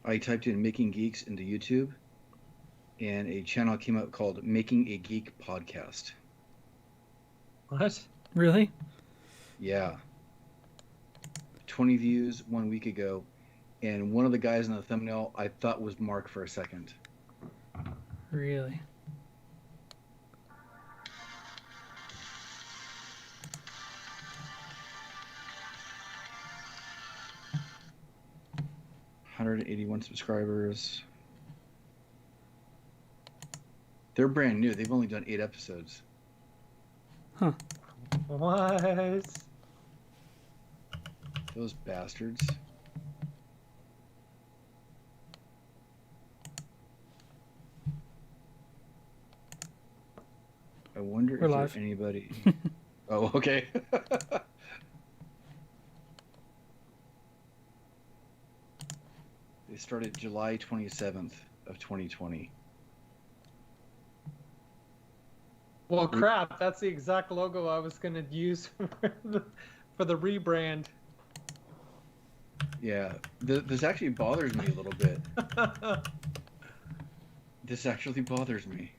I typed in Making Geeks into YouTube, and a channel came up called Making a Geek Podcast. What? Really? Yeah. 20 views 1 week ago, and one of the guys in the thumbnail I thought was Mark for a second. Really? $181 subscribers. They're brand new. They've only done 8 episodes. Huh. What? Those bastards. I wonder We're if live. there's anybody. Oh, okay. They started July 27th of 2020. Well, crap. That's the exact logo I was going to use for the rebrand. Yeah, this actually bothers me a little bit. This actually bothers me.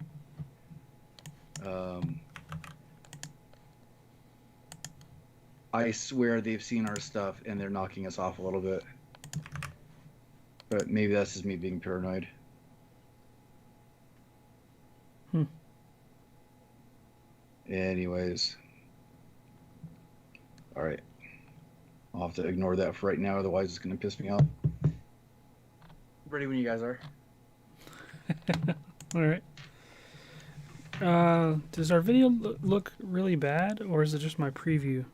I swear they've seen our stuff and they're knocking us off a little bit. But maybe that's just me being paranoid. Anyways. Alright. I'll have to ignore that for right now, otherwise it's going to piss me off. Ready when you guys are. All right. Does our video look really bad, or is it just my preview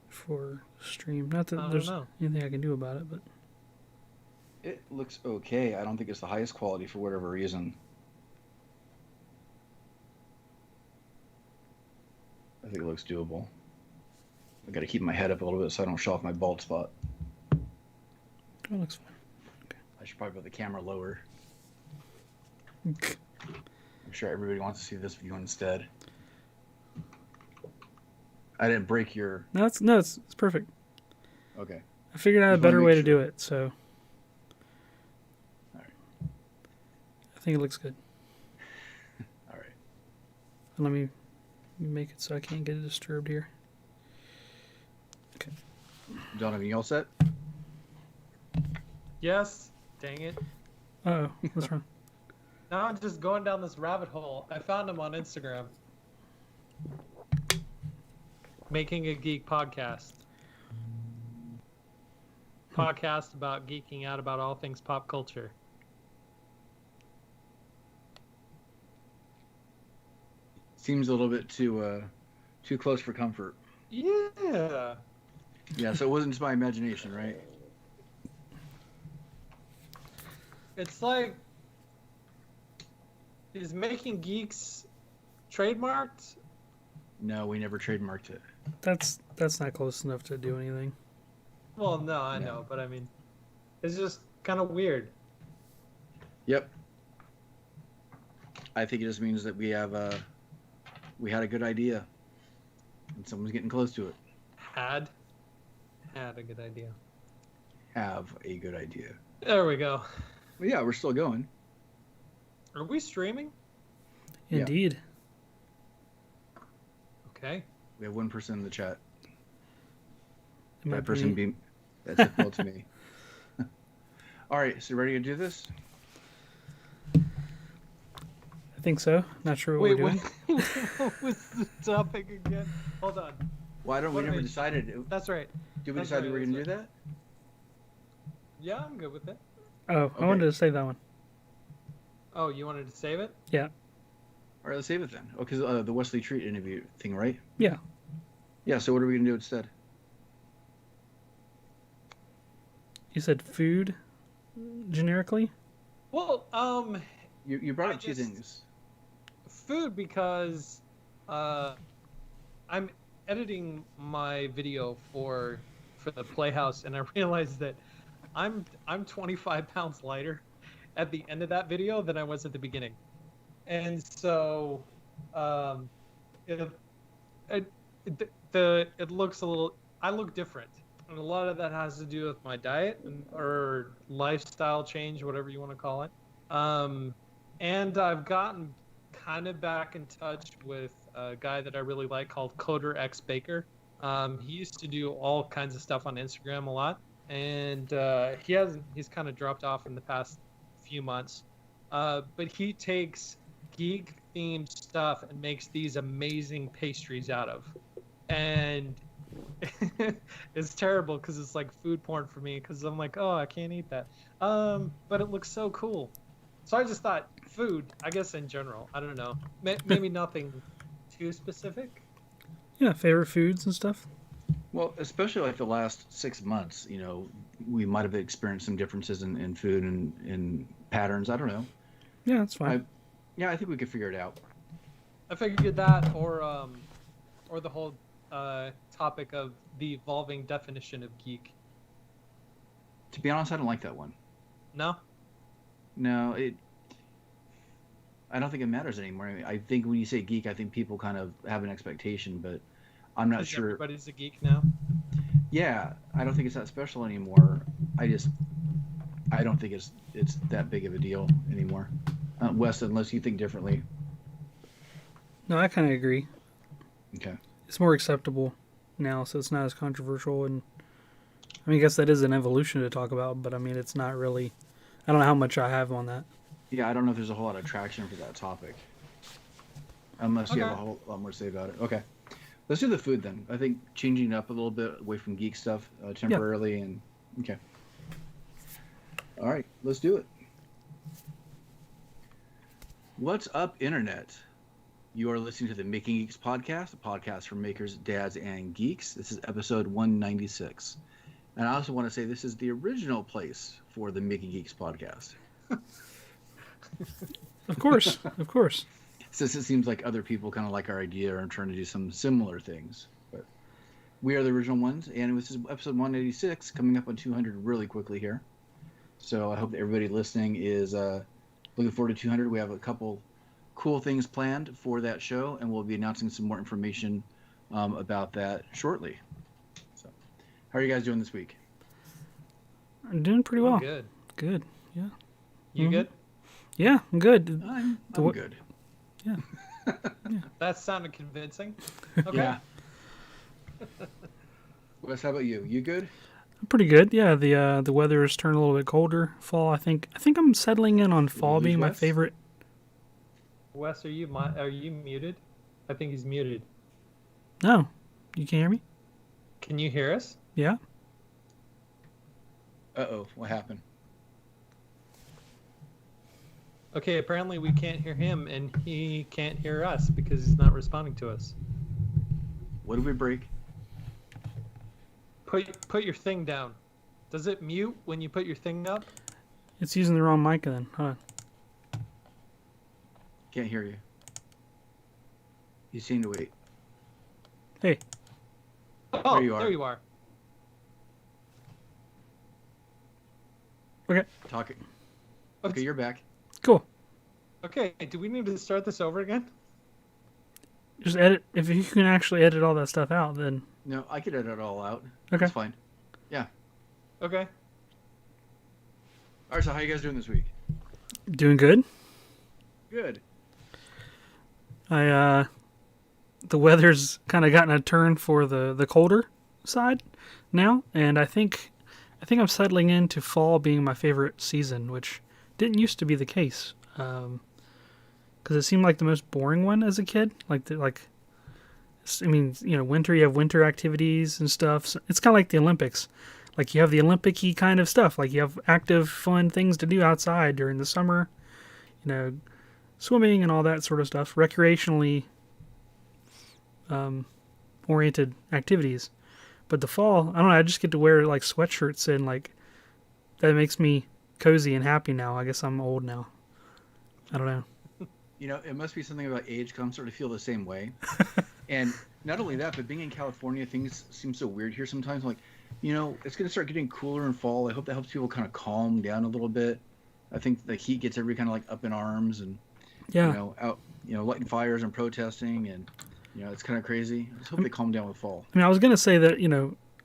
for stream? Not that there's anything I can do about it, but It looks okay. I don't think it's the highest quality for whatever reason. I think it looks doable. I got to keep my head up a little bit so I don't show off my bald spot. it looks fine. I should probably put the camera lower. I'm sure everybody wants to see this view instead. I didn't break your... No, it's perfect. Okay. I figured out a better way to do it, so All right. I think it looks good. All right. And let me make it so I can't get disturbed here. Okay. John, are you all set? Yes. Dang it. Uh-oh. What's wrong? Now I'm just going down this rabbit hole. I found him on Instagram. Making a Geek Podcast. Podcast about geeking out about all things pop culture. Seems a little bit too close for comfort. Yeah. Yeah, so it wasn't just my imagination, right? It's like, is Making Geeks trademarked? No, we never trademarked it. That's not close enough to do anything. Well, no, I know, but I mean, it's just kind of weird. Yep. I think it just means that we had a good idea, and someone's getting close to it. Had a good idea. Have a good idea. There we go. Well, yeah, we're still going. Are we streaming? Indeed. Okay. We have one person in the chat. It might That person be- being that's equal to me. All right, so ready to do this? I think so. Not sure what we're doing. What was the topic again? Hold on. Why don't we What never am I- decided? That's right. Did we That's decide right, we were going to that's do that? Yeah, I'm good with it. Oh, I wanted to say that one. Oh, you wanted to save it? Yeah. All right, let's save it then. Oh, because the Wesley Treat interview thing, right? Yeah. Yeah. So what are we going to do instead? You said food, generically? Well, You brought I up two just- things. food because I'm editing my video for the Playhouse, and I realized that I'm 25 pounds lighter at the end of that video than I was at the beginning, and so it looks a little. I look different And a lot of that has to do with my diet or lifestyle change, whatever you want to call it. And I've gotten kind of back in touch with a guy that I really like called Coder X Baker. He used to do all kinds of stuff on Instagram a lot, and he's kind of dropped off in the past few months. But he takes geek themed stuff and makes these amazing pastries out of. And it's terrible because it's like food porn for me because I'm like, oh, I can't eat that. But it looks so cool. So I just thought food, I guess in general, I don't know, maybe nothing too specific. Yeah, favorite foods and stuff. Well, especially like the last 6 months, we might have experienced some differences in food and in patterns. I don't know. Yeah, that's fine. I think we could figure it out. I figured that, or the whole topic of the evolving definition of geek. To be honest, I don't like that one. No? No, I don't think it matters anymore. I mean, I think when you say geek, I think people kind of have an expectation, but I'm not sure. Everybody's a geek now. Yeah, I don't think it's that special anymore. I don't think it's that big of a deal anymore. Wes, unless you think differently. No, I kind of agree. Okay. It's more acceptable now, so it's not as controversial. And I mean, I guess that is an evolution to talk about, but I mean, it's not really. I don't know how much I have on that. Yeah, I don't know if there's a whole lot of traction for that topic. Unless you have a whole lot more to say about it. Okay. Let's do the food then. I think changing it up a little bit away from geek stuff temporarily. And okay. All right, let's do it. What's up, Internet? You are listening to the Making Geeks podcast, a podcast for makers, dads, and geeks. This is episode 196. And I also want to say this is the original place for the Making Geeks podcast. Of course, of course. Since it seems like other people kind of like our idea or are trying to do some similar things. But we are the original ones, and this is episode 186, coming up on 200 really quickly here. So I hope that everybody listening is looking forward to 200. We have a couple cool things planned for that show, and we'll be announcing some more information about that shortly. So, how are you guys doing this week? I'm doing pretty well. I'm good. Good, yeah. You good? Yeah, I'm good. I'm good. Yeah. That sounded convincing. Okay. Yeah. Wes, how about you? You good? I'm pretty good. Yeah, the weather has turned a little bit colder. Fall, I think I'm settling in on fall being my favorite. Wes, are you muted? I think he's muted. No, you can hear me? Can you hear us? Yeah. Uh-oh, what happened? Okay, apparently we can't hear him, and he can't hear us because he's not responding to us. What did we break? Put your thing down. Does it mute when you put your thing up? It's using the wrong mic then. Hold on. Can't hear you. You seem to wait. Hey. Oh, There you are. there you are. Okay. Talking. Okay, you're back. Cool. Okay, do we need to start this over again? Just edit. If you can actually edit all that stuff out, then. No, I could edit it all out. Okay. It's fine. Yeah. Okay. All right, so how you guys doing this week? Doing good. Good. The weather's kind of gotten a turn for the colder side now, and I think I'm settling into fall being my favorite season, which didn't used to be the case. Because it seemed like the most boring one as a kid. Winter, you have winter activities and stuff. So it's kind of like the Olympics. Like, you have the Olympic-y kind of stuff. Like, you have active, fun things to do outside during the summer. Swimming and all that sort of stuff. Recreationally oriented activities. But the fall, I don't know, I just get to wear, like, sweatshirts and, like, that makes me cozy and happy now. I guess I'm old now. I don't know. It must be something about age, because I'm starting to feel the same way. And not only that, but being in California, things seem so weird here sometimes. Like, it's going to start getting cooler in fall. I hope that helps people kind of calm down a little bit. I think the heat gets everybody kind of like up in arms and, out, lighting fires and protesting. And, it's kind of crazy. I just hope they calm down with fall. I mean, I was going to say that,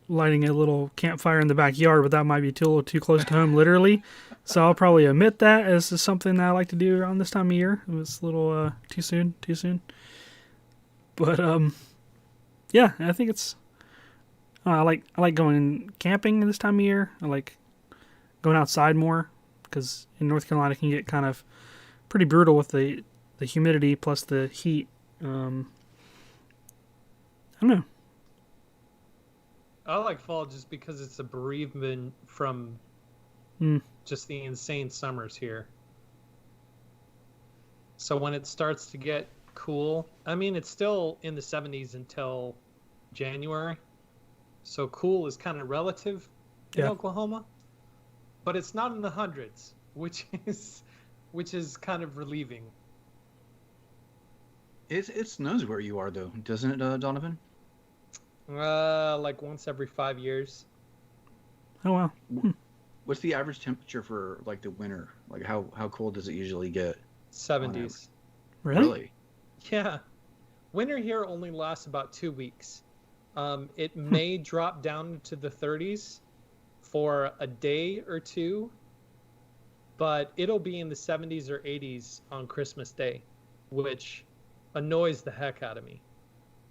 lighting a little campfire in the backyard, but that might be a little too close to home, literally. So I'll probably omit that as something that I like to do around this time of year. It's a little too soon. But yeah, I think it's. I like going camping this time of year. I like going outside more because in North Carolina it can get kind of pretty brutal with the humidity plus the heat. I don't know. I like fall just because it's a bereavement from just the insane summers here. So when it starts to get cool, I mean, it's still in the 70s until January. So cool is kind of relative in Oklahoma, but it's not in the hundreds, which is kind of relieving. It snows where you are though, doesn't it, Donovan? Like once every 5 years. Oh wow. What's the average temperature for like the winter? Like how cold does it usually get? 70s. Really? Yeah. Winter here only lasts about 2 weeks. It may drop down to the 30s for a day or two, but it'll be in the 70s or 80s on Christmas Day, which annoys the heck out of me.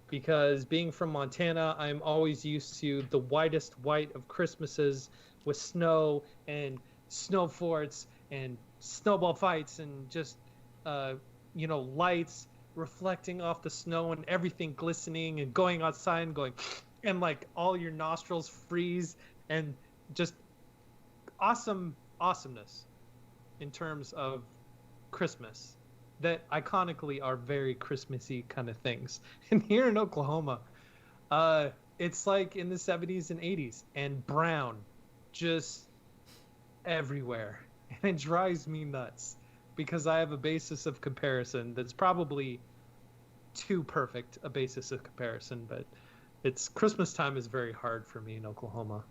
Because being from Montana, I'm always used to the whitest white of Christmases with snow and snow forts and snowball fights and just, lights reflecting off the snow and everything glistening and going outside and going, and like all your nostrils freeze and just awesomeness in terms of Christmas that iconically are very Christmassy kind of things. And here in Oklahoma, it's like in the 70s and 80s and brown just everywhere. And it drives me nuts because I have a basis of comparison that's probably too perfect a basis of comparison, but it's Christmas time is very hard for me in Oklahoma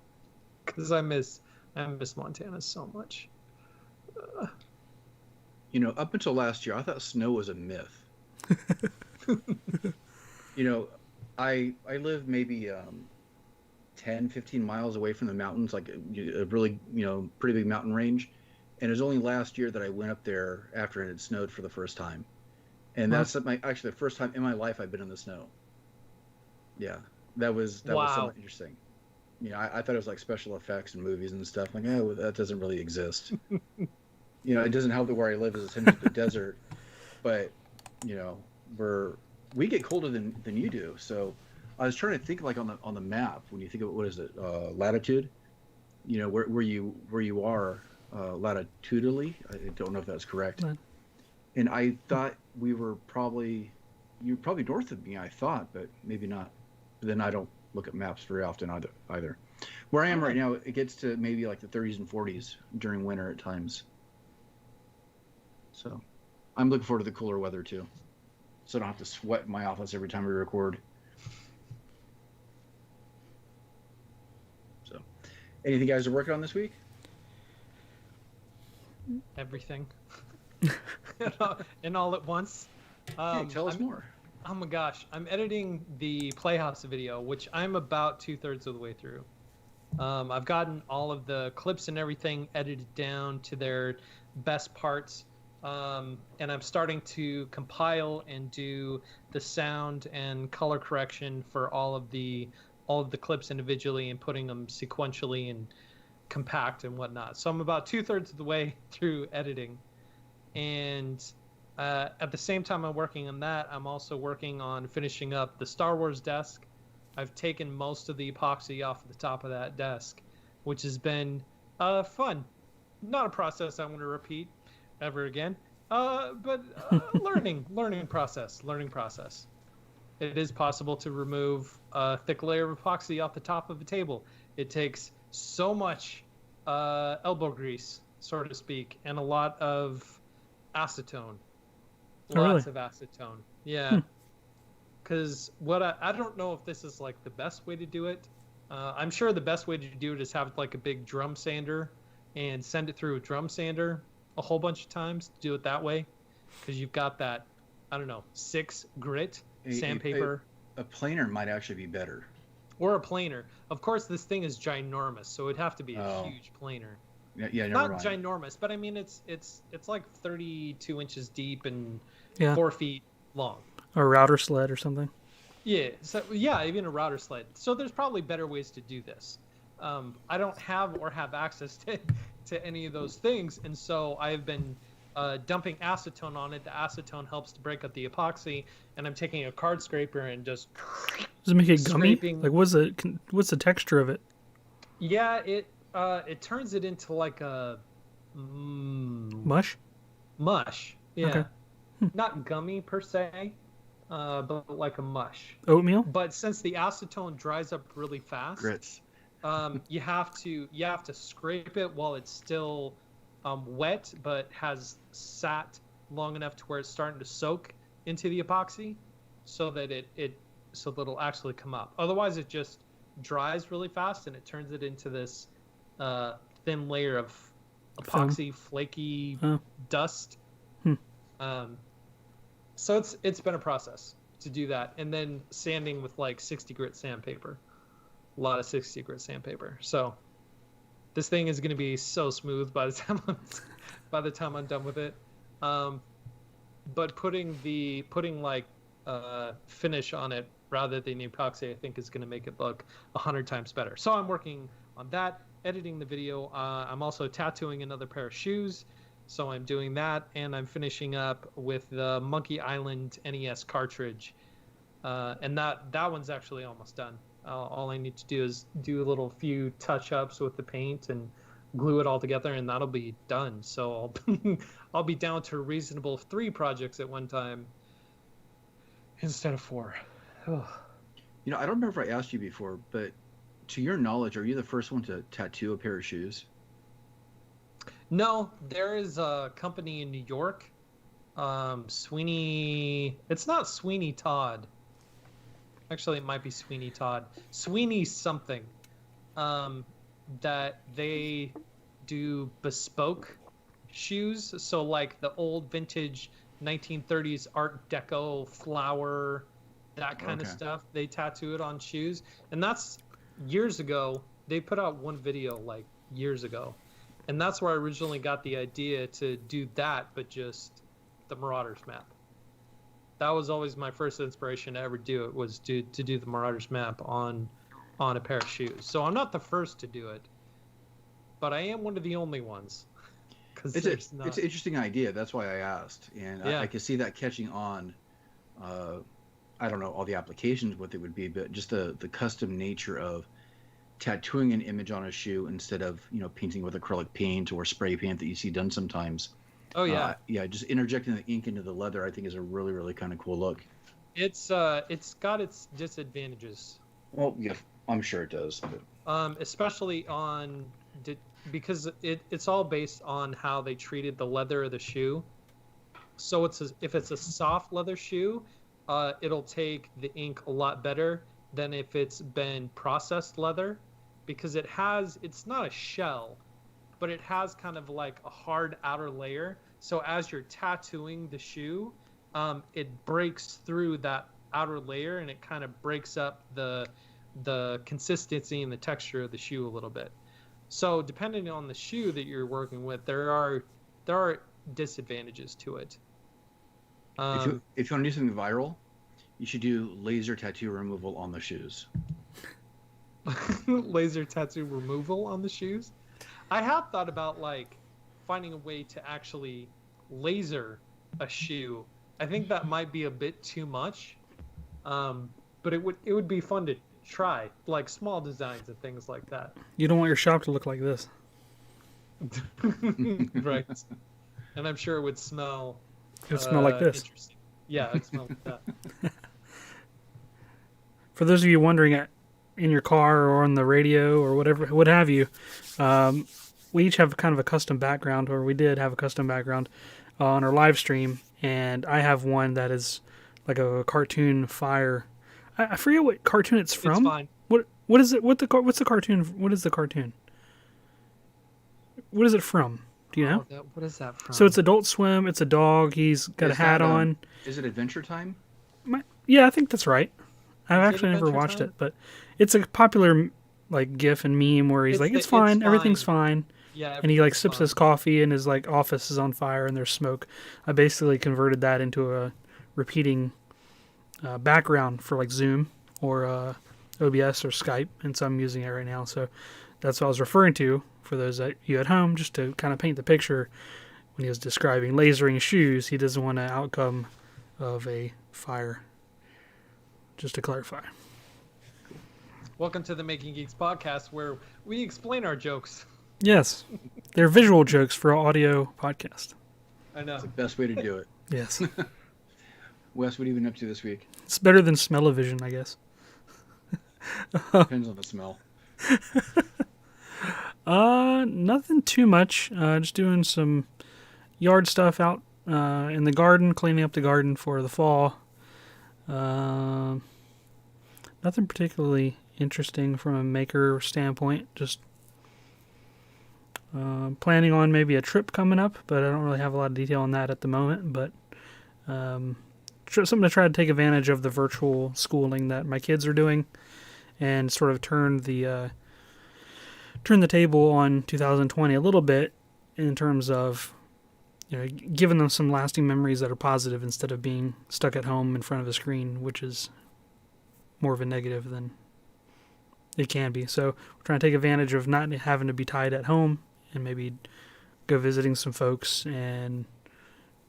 because I miss Montana so much. Up until last year, I thought snow was a myth. I live maybe 10, 15 miles away from the mountains, like a really, pretty big mountain range. And it was only last year that I went up there after it had snowed for the first time. And that's actually the first time in my life I've been in the snow. Yeah, that was somewhat interesting. I thought it was like special effects and movies and stuff. Like, oh, that doesn't really exist. It doesn't help that where I live is essentially the desert, but we get colder than you do. So I was trying to think like on the map when you think of what is it, latitude, where you are latitudinally. I don't know if that's correct. Right. And I thought you were probably north of me. I thought, but maybe not. But then I don't look at maps very often either. Where I am right now, it gets to maybe like the 30s and 40s during winter at times. So I'm looking forward to the cooler weather too, so I don't have to sweat in my office every time we record. So, anything you guys are working on this week? Everything. and all at once. Tell us more. Oh my gosh, I'm editing the Playhouse video, which I'm about 2/3 of the way through. I've gotten all of the clips and everything edited down to their best parts. And I'm starting to compile and do the sound and color correction for all of the clips individually and putting them sequentially and compact and whatnot. So I'm about 2/3 of the way through editing, and at the same time I'm working on that, I'm also working on finishing up the Star Wars desk. I've taken most of the epoxy off the top of that desk, which has been fun. Not a process I want to repeat ever again, but learning process. It is possible to remove a thick layer of epoxy off the top of a table. It takes so much elbow grease, so to speak, and a lot of acetone. Lots of acetone. Yeah. Because I don't know if this is like the best way to do it. I'm sure the best way to do it is have like a big drum sander and send it through a drum sander a whole bunch of times to do it that way, because you've got that, I don't know, 6 grit sandpaper. A planer might actually be better. or a planer. Of course, this thing is ginormous, so it'd have to be a Oh. huge planer. Yeah, never Not mind. ginormous, but I mean it's like 32 inches deep and Yeah. 4 feet long. A router sled or something. Yeah, so yeah, even a router sled. So there's probably better ways to do this. I don't have or have access to any of those things, and so I've been dumping acetone on it. The acetone helps to break up the epoxy, and I'm taking a card scraper and just Does it make it gummy? Scraping. Like, what's the texture of it? yeah, it turns it into like a Mush? mush. Yeah, Okay. not gummy per se, but like a mush. Oatmeal? But since the acetone dries up really fast, Grits. you have to scrape it while it's still wet, but has sat long enough to where it's starting to soak into the epoxy, so that so that it'll actually come up. Otherwise, it just dries really fast and it turns it into this thin layer of epoxy, flaky dust. So it's been a process to do that, and then sanding with like 60 grit sandpaper. A lot of 60 grit sandpaper. So this thing is going to be so smooth by the time I'm done with it. But putting like finish on it rather than epoxy, I think is going to make it look 100 times better. So I'm working on that, editing the video. I'm also tattooing another pair of shoes, so I'm doing that, and I'm finishing up with the Monkey Island NES cartridge, and that one's actually almost done. All I need to do is do a little few touch-ups with the paint and glue it all together, and that'll be done. So I'll be down to a reasonable 3 projects at one time instead of 4. You know, I don't remember if I asked you before, but to your knowledge, are you the first one to tattoo a pair of shoes? No, there is a company in New York, Sweeney. It's not Sweeney Todd. Actually, it might be Sweeney Todd. Sweeney something. That they do bespoke shoes. So like the old vintage 1930s Art Deco flower, that kind of stuff. They tattoo it on shoes. And that's years ago. They put out one video like years ago. And that's where I originally got the idea to do that, but just the Marauders map. That was always my first inspiration to ever do it, was to do the Marauders map on a pair of shoes. So I'm not the first to do it, but I am one of the only ones. It's an interesting idea. That's why I asked, and Yeah. I could see that catching on. I don't know all the applications what they would be, but just the custom nature of tattooing an image on a shoe instead of painting with acrylic paint or spray paint that you see done sometimes. Oh yeah, just interjecting the ink into the leather, I think, is a really, really kind of cool look. it's got its disadvantages. Well, yeah, I'm sure it does. But... Especially because it's all based on how they treated the leather of the shoe. So if it's a soft leather shoe, it'll take the ink a lot better than if it's been processed leather, because it's not a shell, but it has kind of like a hard outer layer. So as you're tattooing the shoe, it breaks through that outer layer, and it kind of breaks up the consistency and the texture of the shoe a little bit. So depending on the shoe that you're working with, there are disadvantages to it. If you want to do something viral, you should do laser tattoo removal on the shoes. Laser tattoo removal on the shoes? I have thought about like finding a way to actually laser a shoe. I think that might be a bit too much, but it would be fun to try, like small designs and things like that. You don't want your shop to look like this. Right. And I'm sure it would smell. It would smell like this. Interesting. Yeah, it would smell like that. For those of you wondering, in your car or on the radio or whatever, what have you, we each have kind of a custom background, or we did have a custom background on our live stream, and I have one that is like a cartoon fire. I forget what cartoon it's from. It's fine. What is it? What's the cartoon? What is the cartoon? What is it from? Do you know? What is that from? So it's Adult Swim. It's a dog. He's got a hat on. Is it Adventure Time? Yeah, I think that's right. I've Is it actually never Adventure watched Time? it, but it's a popular like GIF and meme where he's like, "It's fine, everything's fine," Yeah, and he like everything's sips fine. his coffee and his like office is on fire and there's smoke. I basically converted that into a repeating background for like Zoom or OBS or Skype, and so I'm using it right now. So that's what I was referring to for those of you at home, just to kind of paint the picture. When he was describing lasering shoes, he doesn't want an outcome of a fire. Just to clarify. Welcome to the Making Geeks podcast, where we explain our jokes. Yes, they're visual jokes for audio podcast. I know. It's the best way to do it. Yes, Wes, what have you been up to this week? it's better than smell-o-vision, I guess. Depends on the smell. Nothing too much. Just doing some yard stuff out in the garden, cleaning up the garden for the fall. Nothing particularly interesting from a maker standpoint. Just planning on maybe a trip coming up, but I don't really have a lot of detail on that at the moment. But something to try to take advantage of the virtual schooling that my kids are doing, and sort of turn the table on 2020 a little bit in terms of giving them some lasting memories that are positive instead of being stuck at home in front of a screen, which is more of a negative than it can be. So we're trying to take advantage of not having to be tied at home and maybe go visiting some folks and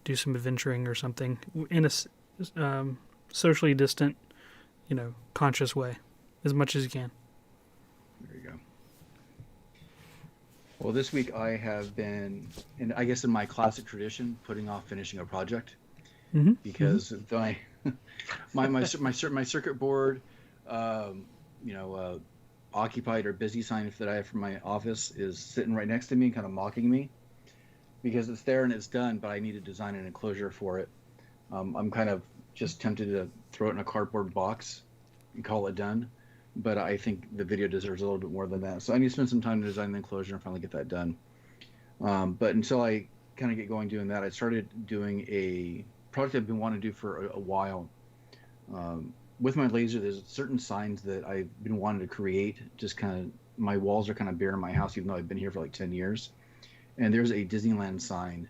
do some adventuring or something in a socially distant, conscious way as much as you can. There you go. Well, this week I have been, and I guess in my classic tradition, putting off finishing a project because my circuit board, occupied or busy sign that I have from my office is sitting right next to me, kind of mocking me because it's there and it's done, but I need to design an enclosure for it. I'm kind of just tempted to throw it in a cardboard box and call it done. But I think the video deserves a little bit more than that. So I need to spend some time to design the enclosure and finally get that done. But until I kind of get going doing that, I started doing a project I've been wanting to do for a while. With my laser, there's certain signs that I've been wanting to create. Just kind of, my walls are kind of bare in my house, even though I've been here for like 10 years. And there's a Disneyland sign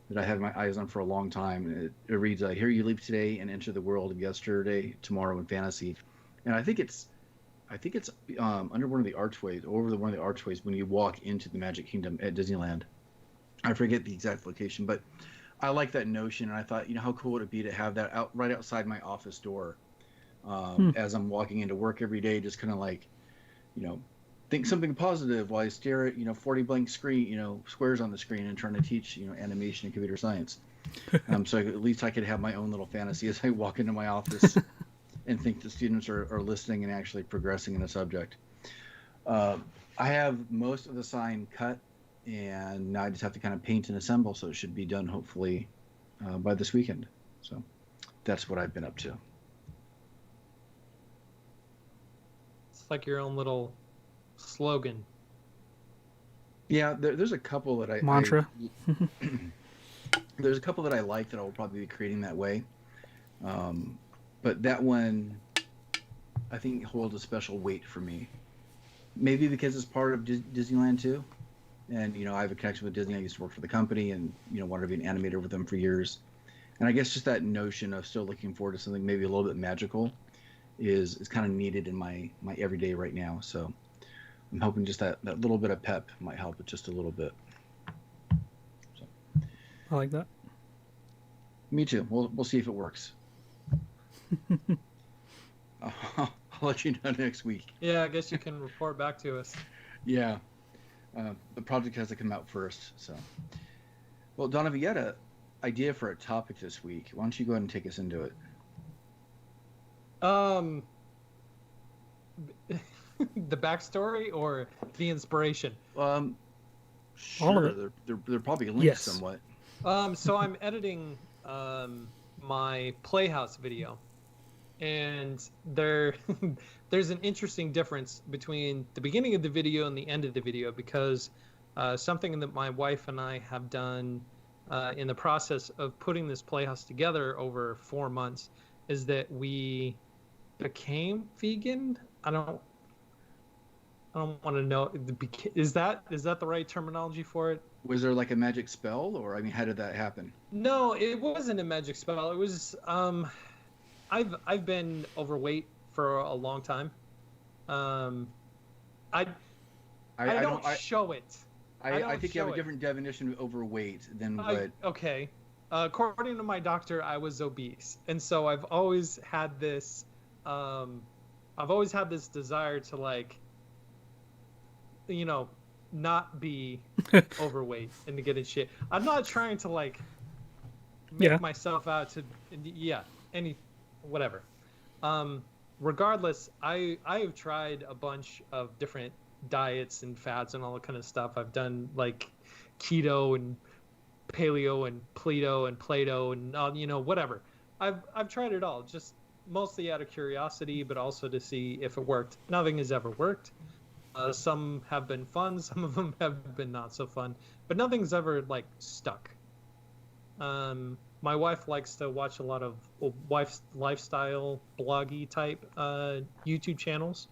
that I had my eyes on for a long time. It reads, "Here you leave today and enter the world of yesterday, tomorrow, and fantasy." And I think it's under one of the archways, one of the archways when you walk into the Magic Kingdom at Disneyland. I forget the exact location, but I like that notion, and I thought, how cool would it be to have that right outside my office door as I'm walking into work every day, just kind of like, think something positive while I stare at 40 blank squares on the screen and trying to teach animation and computer science. So at least I could have my own little fantasy as I walk into my office. And think the students are listening and actually progressing in a subject. I have most of the sign cut, and now I just have to kind of paint and assemble, so it should be done hopefully by this weekend. So that's what I've been up to. It's like your own little slogan. Yeah, there's a couple that Mantra. There's a couple that I like that I'll probably be creating that way. But that one, I think, holds a special weight for me. Maybe because it's part of Disneyland too, and I have a connection with Disney. I used to work for the company, and wanted to be an animator with them for years. And I guess just that notion of still looking forward to something maybe a little bit magical is kind of needed in my everyday right now. So I'm hoping just that little bit of pep might help it just a little bit. So. I like that. Me too. We'll see if it works. I'll let you know next week. Yeah, I guess you can report back to us. Yeah. The project has to come out first. So, well, Donovan, you had an idea for a topic this week. Why don't you go ahead and take us into it? The backstory or the inspiration? Sure. All of it. They're probably linked Yes. somewhat. So I'm editing my Playhouse video, and there's an interesting difference between the beginning of the video and the end of the video, because something that my wife and I have done in the process of putting this Playhouse together over 4 months is that we became vegan. I don't want to know. Is that the right terminology for it? Was there like a magic spell, or I mean, how did that happen? No, it wasn't a magic spell. It was I've been overweight for a long time. Um, I I don't show it. I think you have a different definition of overweight than what. Okay. According to my doctor, I was obese, and so I've always had this desire to, like, not be overweight and to get in shit. I'm not trying to, like, make myself out to whatever. Regardless, I have tried a bunch of different diets and fads and all that kind of stuff. I've done like keto and paleo and Pleto and Plato and whatever. I've tried it all, just mostly out of curiosity, but also to see if it worked. Nothing has ever worked. Some have been fun, some of them have been not so fun, but nothing's ever like stuck. My wife likes to watch a lot of lifestyle bloggy type YouTube channels,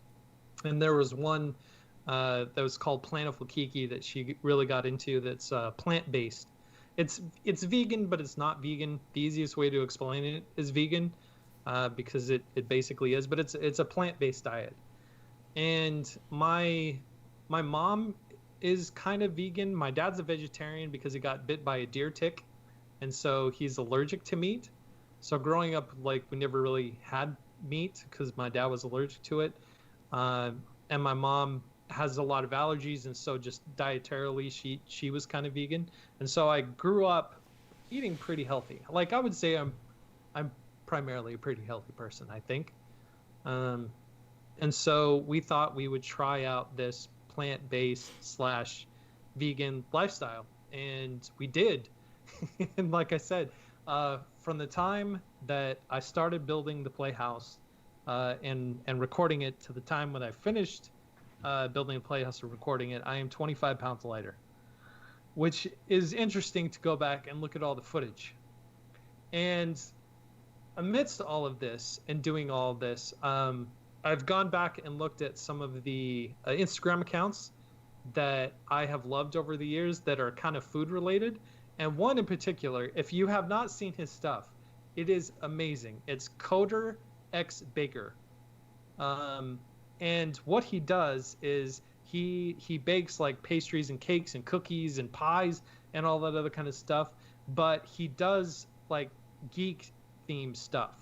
and there was one that was called Plantiful Kiki that she really got into. That's plant-based. It's vegan, but it's not vegan. The easiest way to explain it is vegan, because it basically is. But it's a plant-based diet. And my mom is kind of vegan. My dad's a vegetarian because he got bit by a deer tick, and so he's allergic to meat. So growing up, like, we never really had meat because my dad was allergic to it, and my mom has a lot of allergies, and so just dietarily she was kind of vegan, and so I grew up eating pretty healthy. Like, I would say I'm primarily a pretty healthy person, I think. And so we thought we would try out this plant-based / vegan lifestyle, and we did. And like I said, from the time that I started building the playhouse and recording it to the time when I finished building a playhouse and recording it, I am 25 pounds lighter, which is interesting to go back and look at all the footage. And amidst all of this and doing all of this, I've gone back and looked at some of the Instagram accounts that I have loved over the years that are kind of food related. And one in particular, if you have not seen his stuff, it is amazing. It's Coder X Baker. And what he does is he bakes like pastries and cakes and cookies and pies and all that other kind of stuff, but he does like geek themed stuff.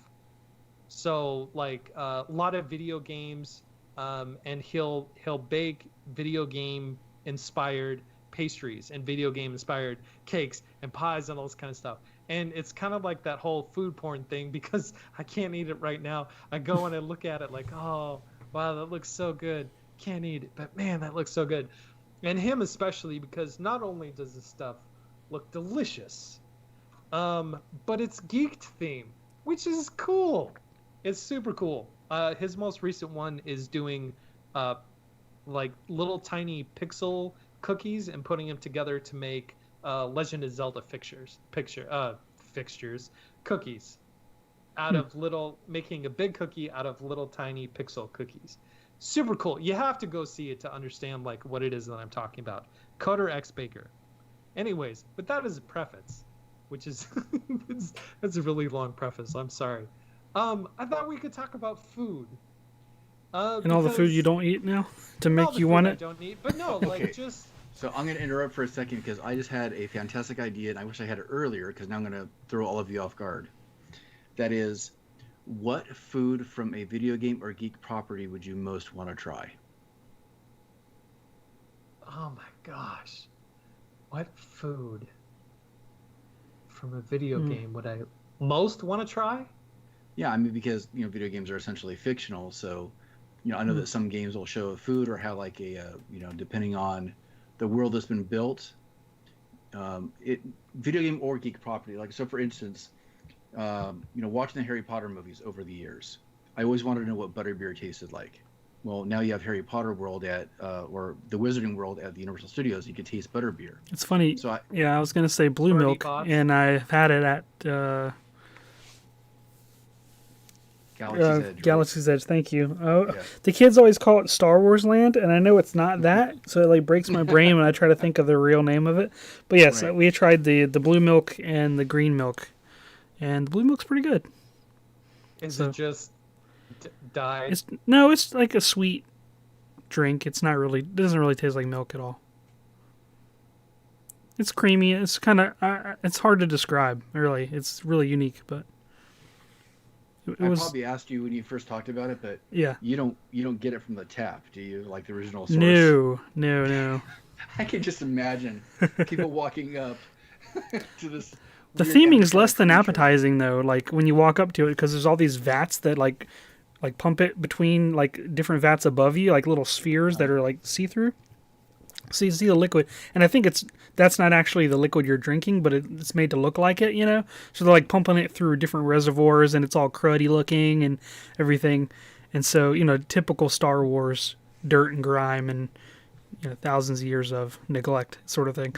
So like a lot of video games, and he'll bake video game inspired pastries and video game inspired cakes and pies and all this kind of stuff. And it's kind of like that whole food porn thing, because I can't eat it right now. I go and I look at it like, oh, wow, that looks so good. Can't eat it, but man, that looks so good. And him especially, because not only does this stuff look delicious, but it's geeked theme, which is cool. It's super cool. His most recent one is doing like little tiny pixel cookies and putting them together to make Legend of Zelda fixtures cookies out of making a big cookie out of little tiny pixel cookies. Super cool. You have to go see it to understand like what it is that I'm talking about. Coder X Baker. Anyways, but that is a preface, which is that's a really long preface. I'm sorry. I thought we could talk about food. And all the food you don't eat now to make you want it. I don't eat, but no, like Okay. just. So I'm going to interrupt for a second because I just had a fantastic idea, and I wish I had it earlier because now I'm going to throw all of you off guard. That is, what food from a video game or geek property would you most want to try? Oh my gosh. What food from a video game would I most want to try? Yeah, I mean, because, video games are essentially fictional, so, I know that some games will show a food or have like a, depending on the world that's been built, video game or geek property. Like, so for instance, watching the Harry Potter movies over the years, I always wanted to know what butterbeer tasted like. Well, now you have Harry Potter World or the Wizarding World at the Universal Studios. You can taste butterbeer. It's funny. So I was going to say blue milk, and I've had it at Galaxy's Edge. Right? Galaxy's Edge. Thank you. Yeah. The kids always call it Star Wars Land, and I know it's not that, so it like breaks my brain when I try to think of the real name of it. But yes, Right. we tried the blue milk and the green milk, and the blue milk's pretty good. Is it just dye? It's like a sweet drink. It doesn't really taste like milk at all. It's creamy. It's kind of it's hard to describe. Really, it's really unique, but it I was. probably asked you when you first talked about it, but Yeah. you don't get it from the tap, do you? Like the original source. No. I can just imagine people walking up to this. The weird theming is less abstract than creature. appetizing though. Like when you walk up to it, because there's all these vats that like pump it between like different vats above you, like little spheres that are like see through. So you see the liquid, and I think that's not actually the liquid you're drinking, but it's made to look like it, you know. So they're like pumping it through different reservoirs, and it's all cruddy looking and everything. And so typical Star Wars dirt and grime and thousands of years of neglect sort of thing.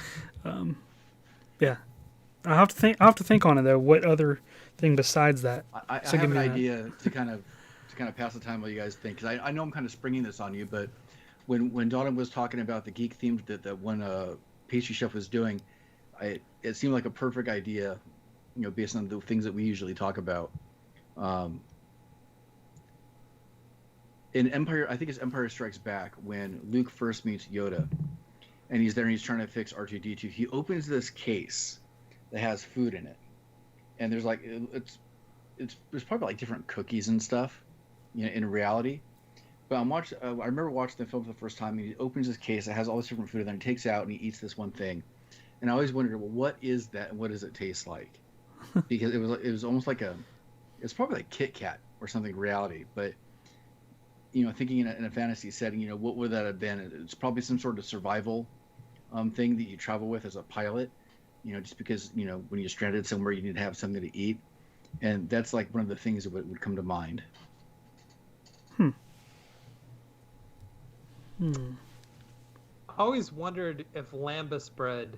Yeah, I have to think on it though. What other thing besides that? I So have give an me that. idea to kind of pass the time while you guys think, because I know I'm kind of springing this on you, but when Donna was talking about the geek theme that one pastry chef was doing, it seemed like a perfect idea, based on the things that we usually talk about. In Empire, I think it's Empire Strikes Back, when Luke first meets Yoda, and he's there and he's trying to fix R2-D2. He opens this case that has food in it, and there's like there's probably like different cookies and stuff, in reality. But I remember watching the film for the first time, and he opens his case, it has all this different food, and then he takes it out and he eats this one thing. And I always wondered, well, what is that, and what does it taste like? Because it was almost like it's probably like Kit Kat or something reality. But thinking in a fantasy setting, what would that have been? It's probably some sort of survival thing that you travel with as a pilot. Just because when you're stranded somewhere, you need to have something to eat, and that's like one of the things that would come to mind. I always wondered if lambus bread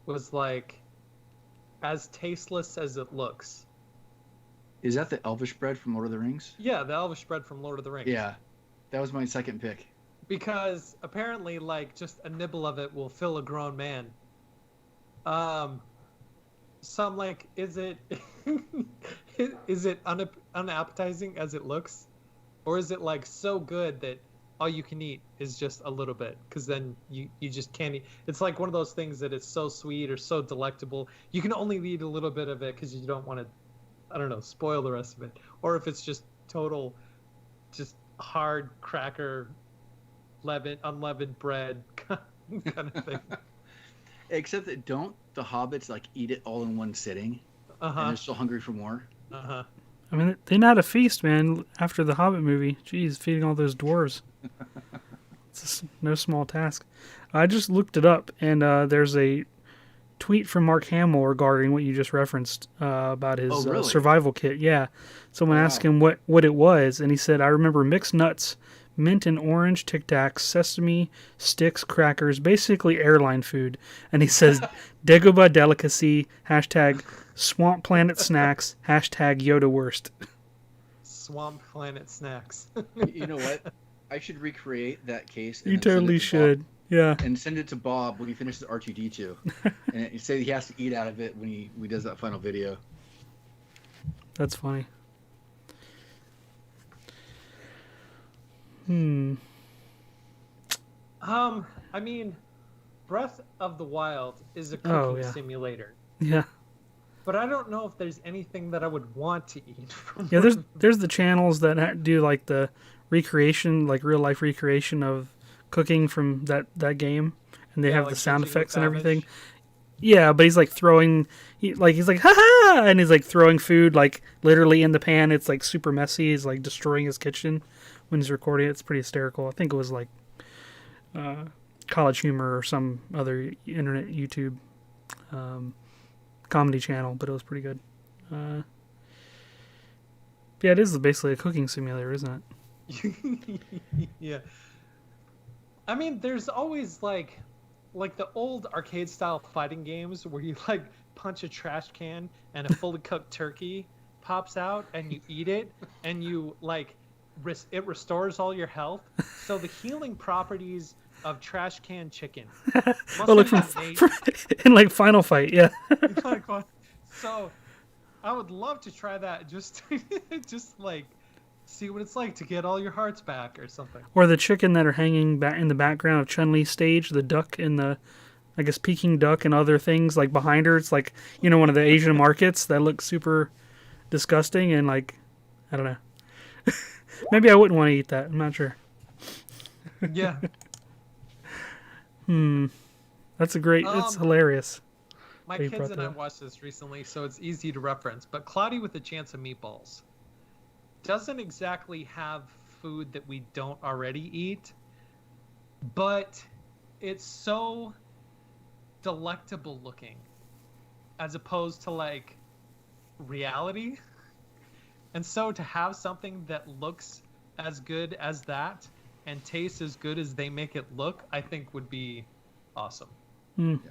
was like as tasteless as it looks. Is that the Elvish bread from Lord of the Rings? Yeah, the elvish bread from Lord of the Rings. Yeah, that was my second pick. Because apparently, like, just a nibble of it will fill a grown man. So I'm like, is it unappetizing as it looks, or is it like so good that all you can eat is just a little bit? Because then you just can't eat. It's like one of those things that it's so sweet or so delectable, you can only eat a little bit of it because you don't want to, I don't know, spoil the rest of it. Or if it's just total, just hard cracker, unleavened bread kind of thing. Except that don't the hobbits like eat it all in one sitting, and they're still hungry for more? Uh-huh. I mean, they had a feast, man, after the Hobbit movie. Jeez, feeding all those dwarves. It's just no small task. I just looked it up, and there's a tweet from Mark Hamill regarding what you just referenced about his really? survival kit. Yeah. Someone asked Wow. him what it was, and he said, I remember mixed nuts, mint and orange Tic Tacs, sesame sticks, crackers, basically airline food. And he says, Dagobah delicacy, hashtag Swamp Planet Snacks, hashtag Yoda Worst. Swamp Planet Snacks. You know what? I should recreate that case. You then send it totally to should. Bob, Yeah. and send it to Bob when he finishes R2-D2, and you say he has to eat out of it when he does that final video. That's funny. I mean, Breath of the Wild is a cooking simulator. Yeah. But I don't know if there's anything that I would want to eat from Yeah, there's the channels that do like the recreation, like real life recreation of cooking from that game, and they have like the sound Cooking with effects and everything. Babish. Yeah, but he's like throwing, he's like ha ha, and he's like throwing food like literally in the pan. It's like super messy. He's like destroying his kitchen when he's recording it. It's pretty hysterical. I think it was like College Humor or some other internet YouTube comedy channel, but it was pretty good. Yeah, it is basically a cooking simulator, isn't it? Yeah. I mean, there's always like the old arcade style fighting games where you like punch a trash can and a fully cooked turkey pops out and you eat it and you like it restores all your health. So the healing properties of trash can chicken must Oh, look be from, amazing. in like Final Fight, yeah. So I would love to try that just just like see what it's like to get all your hearts back or something. Or the chicken that are hanging back in the background of Chun-Li's stage, the duck in the, I guess, Peking duck and other things like behind her. It's like, you know, one of the Asian markets that looks super disgusting and like, I don't know. Maybe I wouldn't want to eat that. I'm not sure. Yeah. That's it's hilarious. My You kids brought and that I up. watched this recently, so it's easy to reference. But Cloudy with a Chance of Meatballs doesn't exactly have food that we don't already eat, but it's so delectable looking as opposed to like reality. And so to have something that looks as good as that and tastes as good as they make it look, I think would be awesome.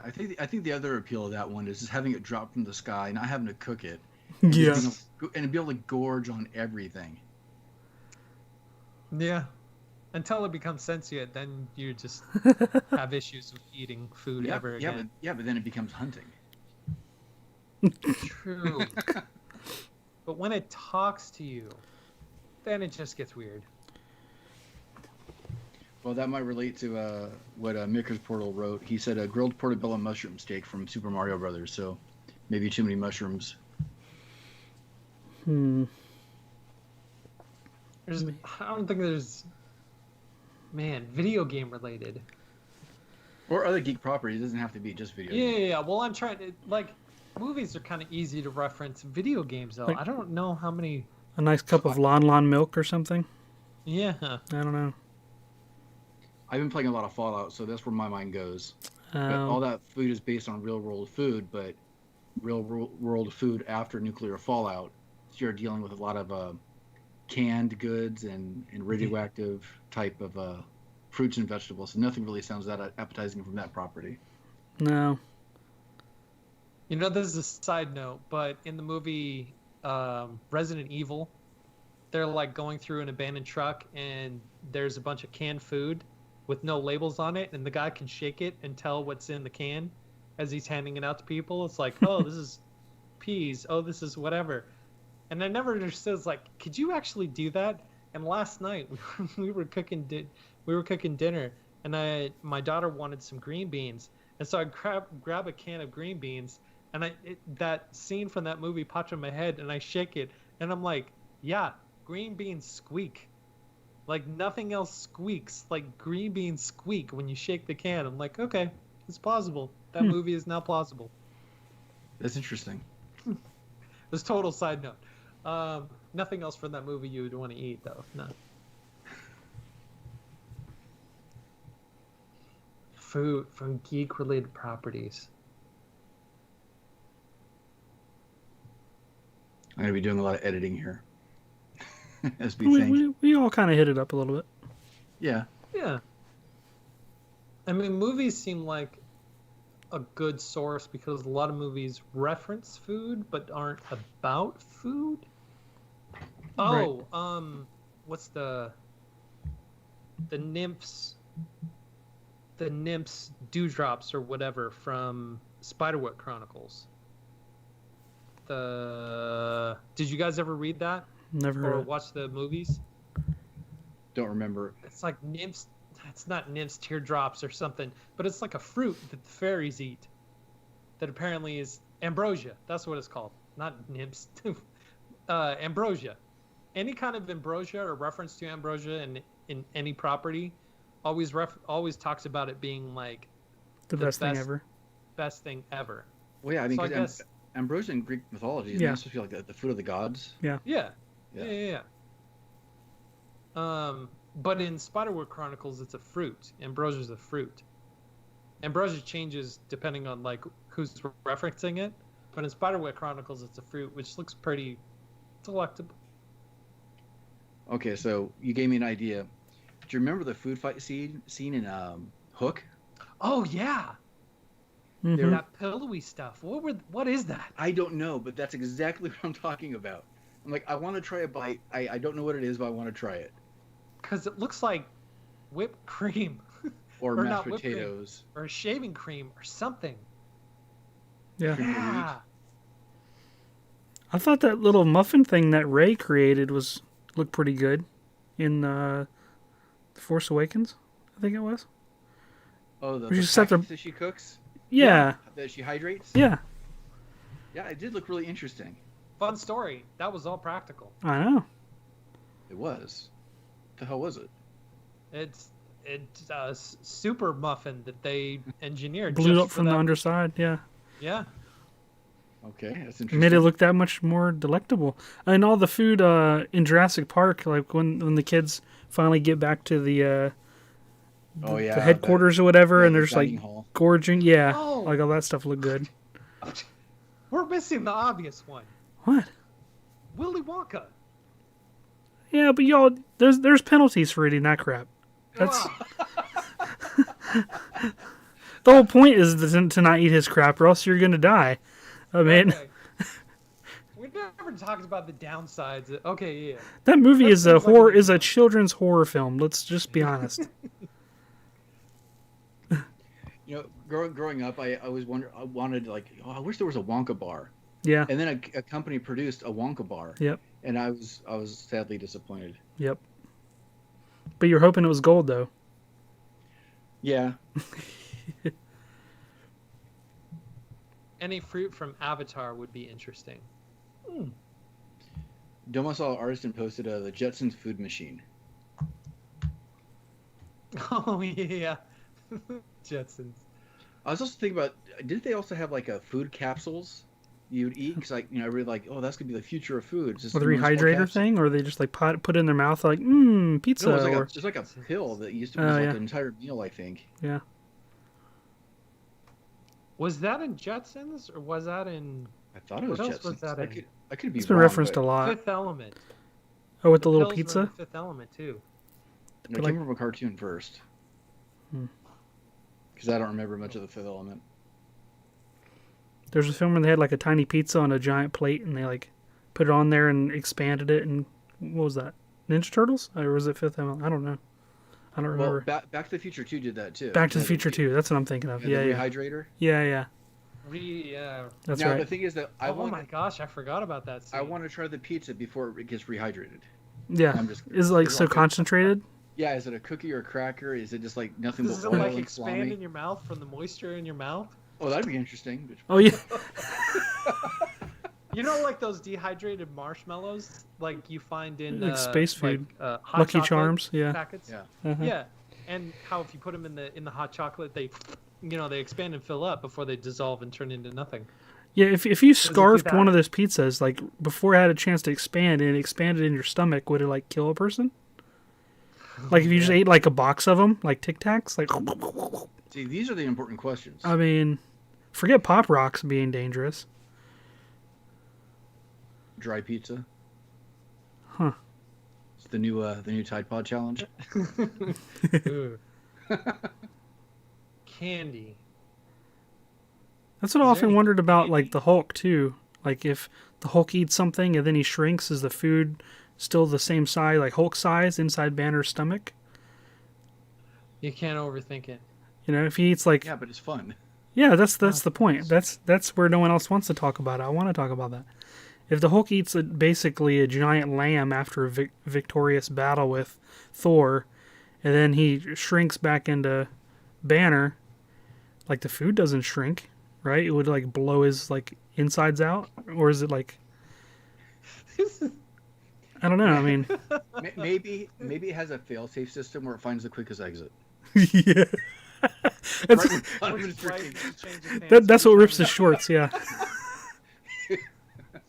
I think the other appeal of that one is just having it drop from the sky, not having to cook it, Yeah. and be able to gorge on everything. Yeah. Until it becomes sentient, then you just have issues with eating food ever again. But then it becomes hunting. True. But when it talks to you, then it just gets weird. Well, that might relate to what Micker's Portal wrote. He said a grilled portobello mushroom steak from Super Mario Brothers. So maybe too many mushrooms. I don't think there's, video game related. Or other geek properties. It doesn't have to be just video games. Yeah. Well, I'm trying to, like, movies are kind of easy to reference. Video games, though, Like, I don't know how many. A nice cup of Lon milk or something. Yeah. I don't know. I've been playing a lot of Fallout, so that's where my mind goes. But all that food is based on real world food, but real world food after nuclear fallout, so you're dealing with a lot of canned goods and radioactive type of fruits and vegetables. So nothing really sounds that appetizing from that property. No. You know, this is a side note, but in the movie Resident Evil, they're like going through an abandoned truck and there's a bunch of canned food with no labels on it, and the guy can shake it and tell what's in the can as he's handing it out to people. It's like, oh, this is peas. Oh, this is whatever. And I never understood. It's like, could you actually do that? And last night we were cooking dinner, and my daughter wanted some green beans, and so I grab a can of green beans, and that scene from that movie popped in my head, and I shake it, and I'm like, yeah, green beans squeak. Like nothing else squeaks. Like green beans squeak when you shake the can. I'm like, okay, it's plausible. That movie is now plausible. That's interesting. This total side note. Nothing else from that movie you would want to eat, though. No. Food from geek-related properties. I'm going to be doing a lot of editing here. As we think. We all kind of hit it up a little bit. Yeah. Yeah. I mean, movies seem like a good source because a lot of movies reference food but aren't about food. Oh, right. What's the nymphs dewdrops or whatever from Spiderwick Chronicles? Did you guys ever read that? Never heard. Or watch the movies? Don't remember. It's like nymphs. It's not nymphs teardrops or something, but it's like a fruit that the fairies eat. That apparently is ambrosia. That's what it's called. Not nymphs. Ambrosia. Any kind of ambrosia or reference to ambrosia in any property, always talks about it being like the best thing ever. Best thing ever. Well, yeah, I mean, so because ambrosia in Greek mythology is supposed to be like the food of the gods. Yeah. Yeah. But in Spiderwick Chronicles, it's a fruit. Ambrosia's a fruit. Ambrosia changes depending on like who's referencing it. But in Spiderwick Chronicles, it's a fruit, which looks pretty delectable. Okay, so you gave me an idea. Do you remember the food fight scene in Hook? Oh yeah. Mm-hmm. That pillowy stuff. What is that? I don't know, but that's exactly what I'm talking about. I'm like, I want to try a bite. I don't know what it is, but I want to try it. Because it looks like whipped cream. Or Or mashed not whipped cream. potatoes. Or shaving cream or something. Yeah. Cream of wheat. Yeah. I thought that little muffin thing that Ray created looked pretty good in The Force Awakens, I think it was. Oh, the You just have to- packets that she cooks? Yeah. That she hydrates? Yeah. Yeah, it did look really interesting. Fun story. That was all practical. I know. It was. What the hell was it? It's a super muffin that they engineered. Blew just up for from the that. underside, yeah. Yeah. Okay, that's interesting. Made it look that much more delectable. And all the food in Jurassic Park, like when the kids finally get back to the the headquarters or whatever, and the there's like dining hall. gorging, yeah, Oh. like all that stuff looked good. We're missing the obvious one. What? Willy Wonka. Yeah, but y'all, there's penalties for eating that crap. That's Ah, the whole point is to not eat his crap, or else you're gonna die. I mean, okay. We never talked about the downsides. Okay, yeah. that movie That is a seems like horror an is a easy one. children's horror film. Let's just be honest. You know, growing up, I always wanted like, oh, I wish there was a Wonka bar. Yeah. And then a company produced a Wonka bar. Yep. And I was sadly disappointed. Yep. But you're hoping it was gold, though. Yeah. Any fruit from Avatar would be interesting. Doma saw Artisan posted the Jetsons food machine. Oh yeah, Jetsons. I was also thinking about, didn't they also have like food capsules you'd eat? Because like, I really like, oh, that's gonna be the future of food. It's just Or the one small rehydrator capsule. thing, or they just like put it in their mouth like, pizza. No, it was like or, it's like a pill that used to be Oh, like yeah. an entire meal, I think. yeah. Was that in Jetsons or was that in I thought it was What else Jetsons. was that in? I could be It's been wrong, referenced but a lot. Fifth Element? Oh, with the little pills were in pizza? the Fifth Element too. No, it like- came from a cartoon first. Hmm. Because I don't remember much of the Fifth Element. There's a film where they had like a tiny pizza on a giant plate, and they like put it on there and expanded it. And what was that? Ninja Turtles, or was it Fifth Element? I don't know. I don't remember. Well, Back to the Future 2 did that too. Back to the Yeah, Future 2. That's what I'm thinking of. the Yeah, yeah, rehydrator. yeah. Yeah. That's now right. the thing is that Oh my gosh, I forgot about that scene. I want to try the pizza before it gets rehydrated. Yeah, I'm just is it like it's so like a- concentrated? Yeah, is it a cookie or a cracker? Is it just like nothing Does but it oil like and expand salami? in your mouth from the moisture in your mouth? Oh, that'd be interesting. Oh yeah, You know, like those dehydrated marshmallows, like you find in Like space food. hot Lucky chocolate Charms, yeah. packets. Yeah. uh-huh. Yeah, and how if you put them in the hot chocolate, they expand and fill up before they dissolve and turn into nothing. Yeah, if you do scarfed that? one of those pizzas like before it had a chance to expand and it expanded in your stomach, would it like kill a person? Like if you just ate like a box of them, like Tic Tacs, like See, these are the important questions. I mean, forget Pop Rocks being dangerous. Dry pizza. Huh. It's the new Tide Pod challenge. Ooh. Candy. That's what I Is there often any wondered about, candy? like the Hulk too. Like if the Hulk eats something and then he shrinks, is the food still the same size, like Hulk size, inside Banner's stomach? You can't overthink it. You know, if he eats like Yeah, but it's fun. yeah, that's the point. That's where no one else wants to talk about it. I want to talk about that. If the Hulk eats basically a giant lamb after a victorious battle with Thor, and then he shrinks back into Banner, like the food doesn't shrink, right? It would like blow his like insides out, or is it like I don't know. I mean, Maybe it has a fail-safe system where it finds the quickest exit. yeah, that's Right when Donovan is Which freaking- way does it change his pants that's what every rips time? his shorts. Yeah,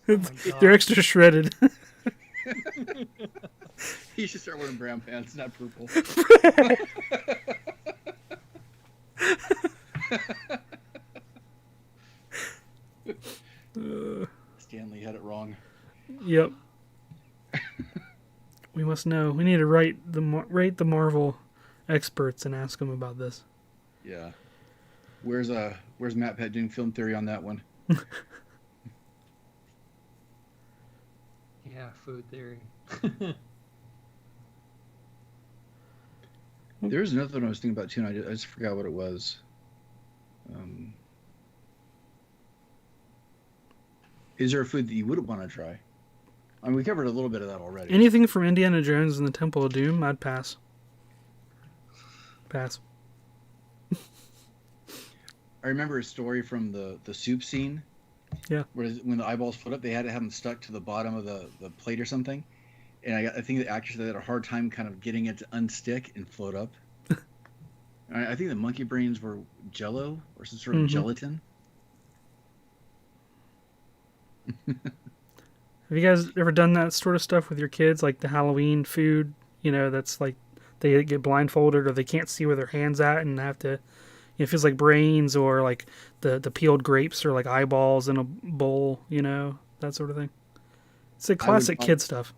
Oh my they're God. extra shredded. He should start wearing brown pants, not purple. Stanley had it wrong. Yep. We must know. We need to rate the Marvel experts and ask them about this. Yeah. Where's Matt Pett doing film theory on that one? Yeah, food theory. There's another one I was thinking about too, and I just forgot what it was. Is there a food that you wouldn't want to try? I mean, we covered a little bit of that already. Anything from Indiana Jones and the Temple of Doom, I'd pass. Pass. I remember a story from the soup scene. Yeah. Where when the eyeballs float up, they had to have them stuck to the bottom of the plate or something. And I think the actors had a hard time kind of getting it to unstick and float up. I think the monkey brains were Jello or some sort of gelatin. Have you guys ever done that sort of stuff with your kids, like the Halloween food? You know, that's like they get blindfolded or they can't see where their hand's at and have to. It feels like brains or like the peeled grapes or like eyeballs in a bowl. You know, that sort of thing. It's a classic kid stuff.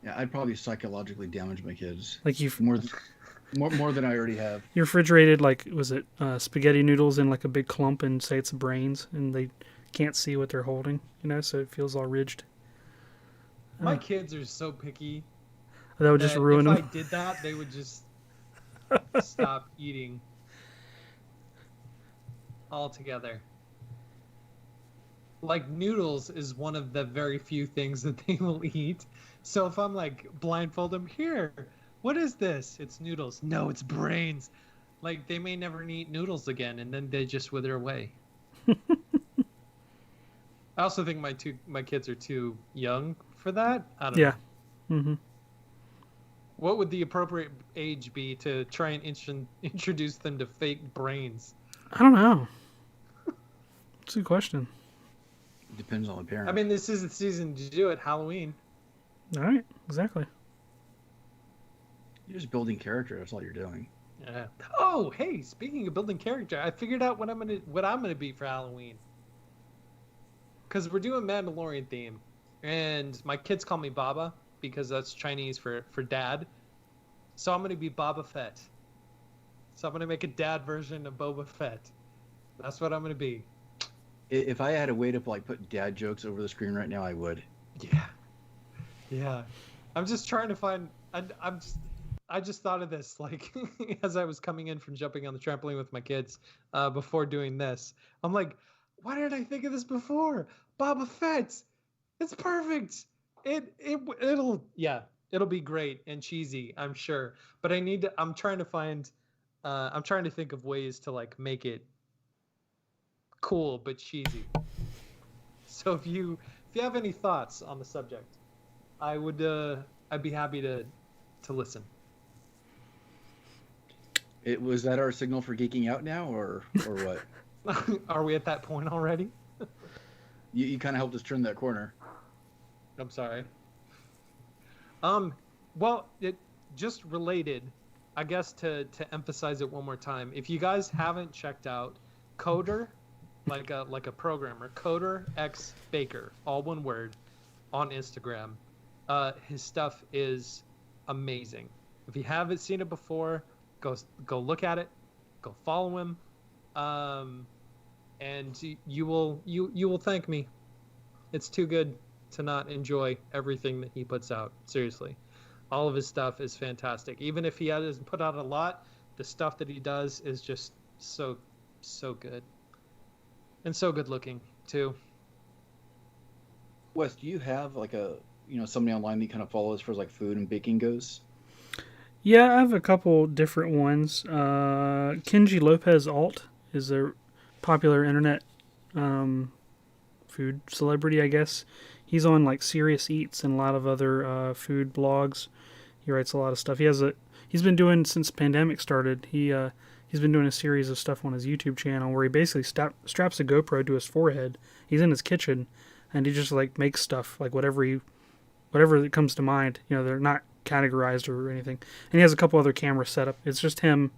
Yeah, I'd probably psychologically damage my kids. Like you've more than I already have. You refrigerated like was it spaghetti noodles in like a big clump and say it's brains and they can't see what they're holding. You know, so it feels all ridged. My kids are so picky. That would just ruin them. If I did that, they would just stop eating altogether. Like noodles is one of the very few things that they will eat. So if I'm like blindfold them, here, what is this? It's noodles. No, it's brains. Like they may never eat noodles again, and then they just wither away. I also think my kids are too young for that. I don't know. Yeah. Mm-hmm. What would the appropriate age be to try and introduce them to fake brains? I don't know. It's a good question. It depends on the parent. I mean, this is the season to do it, Halloween. All right, exactly. You're just building character. That's all you're doing. Yeah. Oh, hey, speaking of building character, I figured out what I'm gonna be for Halloween. Because we're doing Mandalorian theme, and my kids call me Baba because that's Chinese for dad. So I'm gonna be Boba Fett. So I'm gonna make a dad version of Boba Fett. That's what I'm gonna be. If I had a way to like put dad jokes over the screen right now, I would. Yeah. I'm just trying to find. I just thought of this like as I was coming in from jumping on the trampoline with my kids before doing this. I'm like, why didn't I think of this before? Boba Fett. It's perfect. It'll be great and cheesy, I'm sure. But I'm trying to think of ways to like make it cool but cheesy. So if you have any thoughts on the subject, I'd be happy to listen. Was that our signal for geeking out now, or what? Are we at that point already? You kind of helped us turn that corner. I'm sorry. Well, it just related, I guess to emphasize it one more time. If you guys haven't checked out Coder, like a programmer, Coder X Baker, all one word, on Instagram, his stuff is amazing. If you haven't seen it before, go look at it, go follow him, and you will thank me. It's too good to not enjoy everything that he puts out. Seriously, all of his stuff is fantastic. Even if he hasn't put out a lot, the stuff that he does is just so good, and so good looking too. Wes, do you have like somebody online that you kind of follow as far as like food and baking goes? Yeah, I have a couple different ones. Kenji Lopez Alt is a popular internet food celebrity, I guess. He's on like Serious Eats and a lot of other food blogs. He writes a lot of stuff. He's been doing since the pandemic started. He's been doing a series of stuff on his YouTube channel where he basically straps a GoPro to his forehead. He's in his kitchen and he just like makes stuff like whatever that comes to mind. You know, they're not categorized or anything. And he has a couple other cameras set up. It's just him.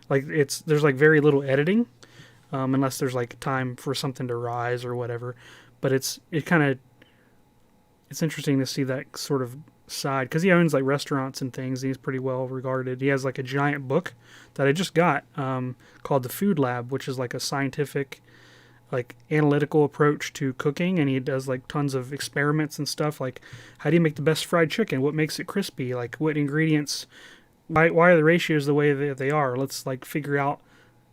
Like there's like very little editing, unless there's like time for something to rise or whatever. But it's interesting to see that sort of side because he owns like restaurants and things. And he's pretty well regarded. He has like a giant book that I just got called The Food Lab, which is like a scientific like analytical approach to cooking, and he does like tons of experiments and stuff. Like, how do you make the best fried chicken? What makes it crispy? Like, what ingredients? Why are the ratios the way that they are? Let's like figure out.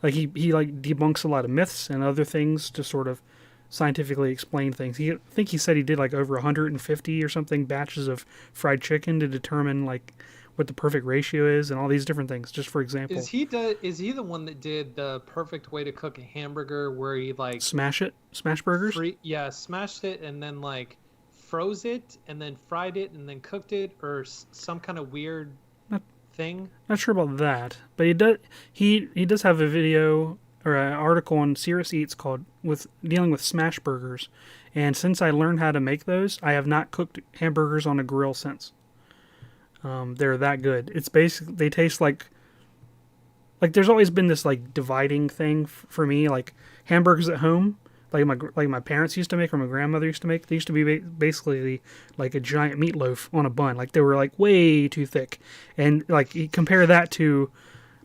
Like he like debunks a lot of myths and other things to sort of scientifically explain things. I think he said he did like over 150 or something batches of fried chicken to determine like what the perfect ratio is and all these different things. Just for example, Is he the one that did the perfect way to cook a hamburger, where he like smash burgers? smashed it and then like froze it and then fried it and then cooked it, or some kind of weird thing? Not sure about that, but he does have a video or an article on Serious Eats called with dealing with smash burgers. And since I learned how to make those, I have not cooked hamburgers on a grill since. They're that good. It's basically, they taste like there's always been this like dividing thing for me, like hamburgers at home, like my parents used to make or my grandmother used to make. They used to be basically like a giant meatloaf on a bun. Like they were like way too thick. And like you compare that to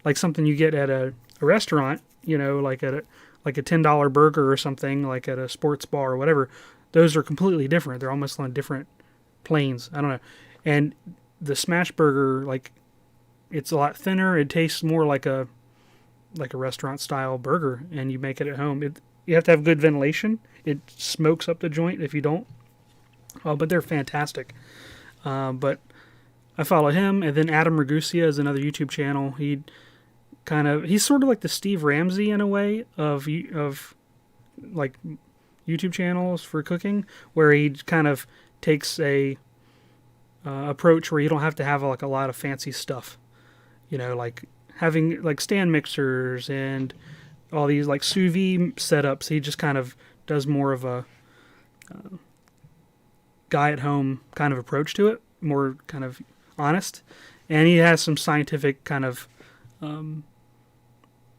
like something you get at a restaurant, you know, like at like a $10 burger or something, like at a sports bar or whatever. Those are completely different. They're almost on different planes. I don't know. And the smash burger, like, it's a lot thinner. It tastes more like a restaurant style burger, and you make it at home. You have to have good ventilation. It smokes up the joint if you don't. But they're fantastic. But I follow him, and then Adam Ragusa is another YouTube channel. He's sort of like the Steve Ramsey in a way of like YouTube channels for cooking, where he kind of takes a approach where you don't have to have like a lot of fancy stuff, you know, like having like stand mixers and all these like sous vide setups. He just kind of does more of a guy at home kind of approach to it, more kind of honest, and he has some scientific kind of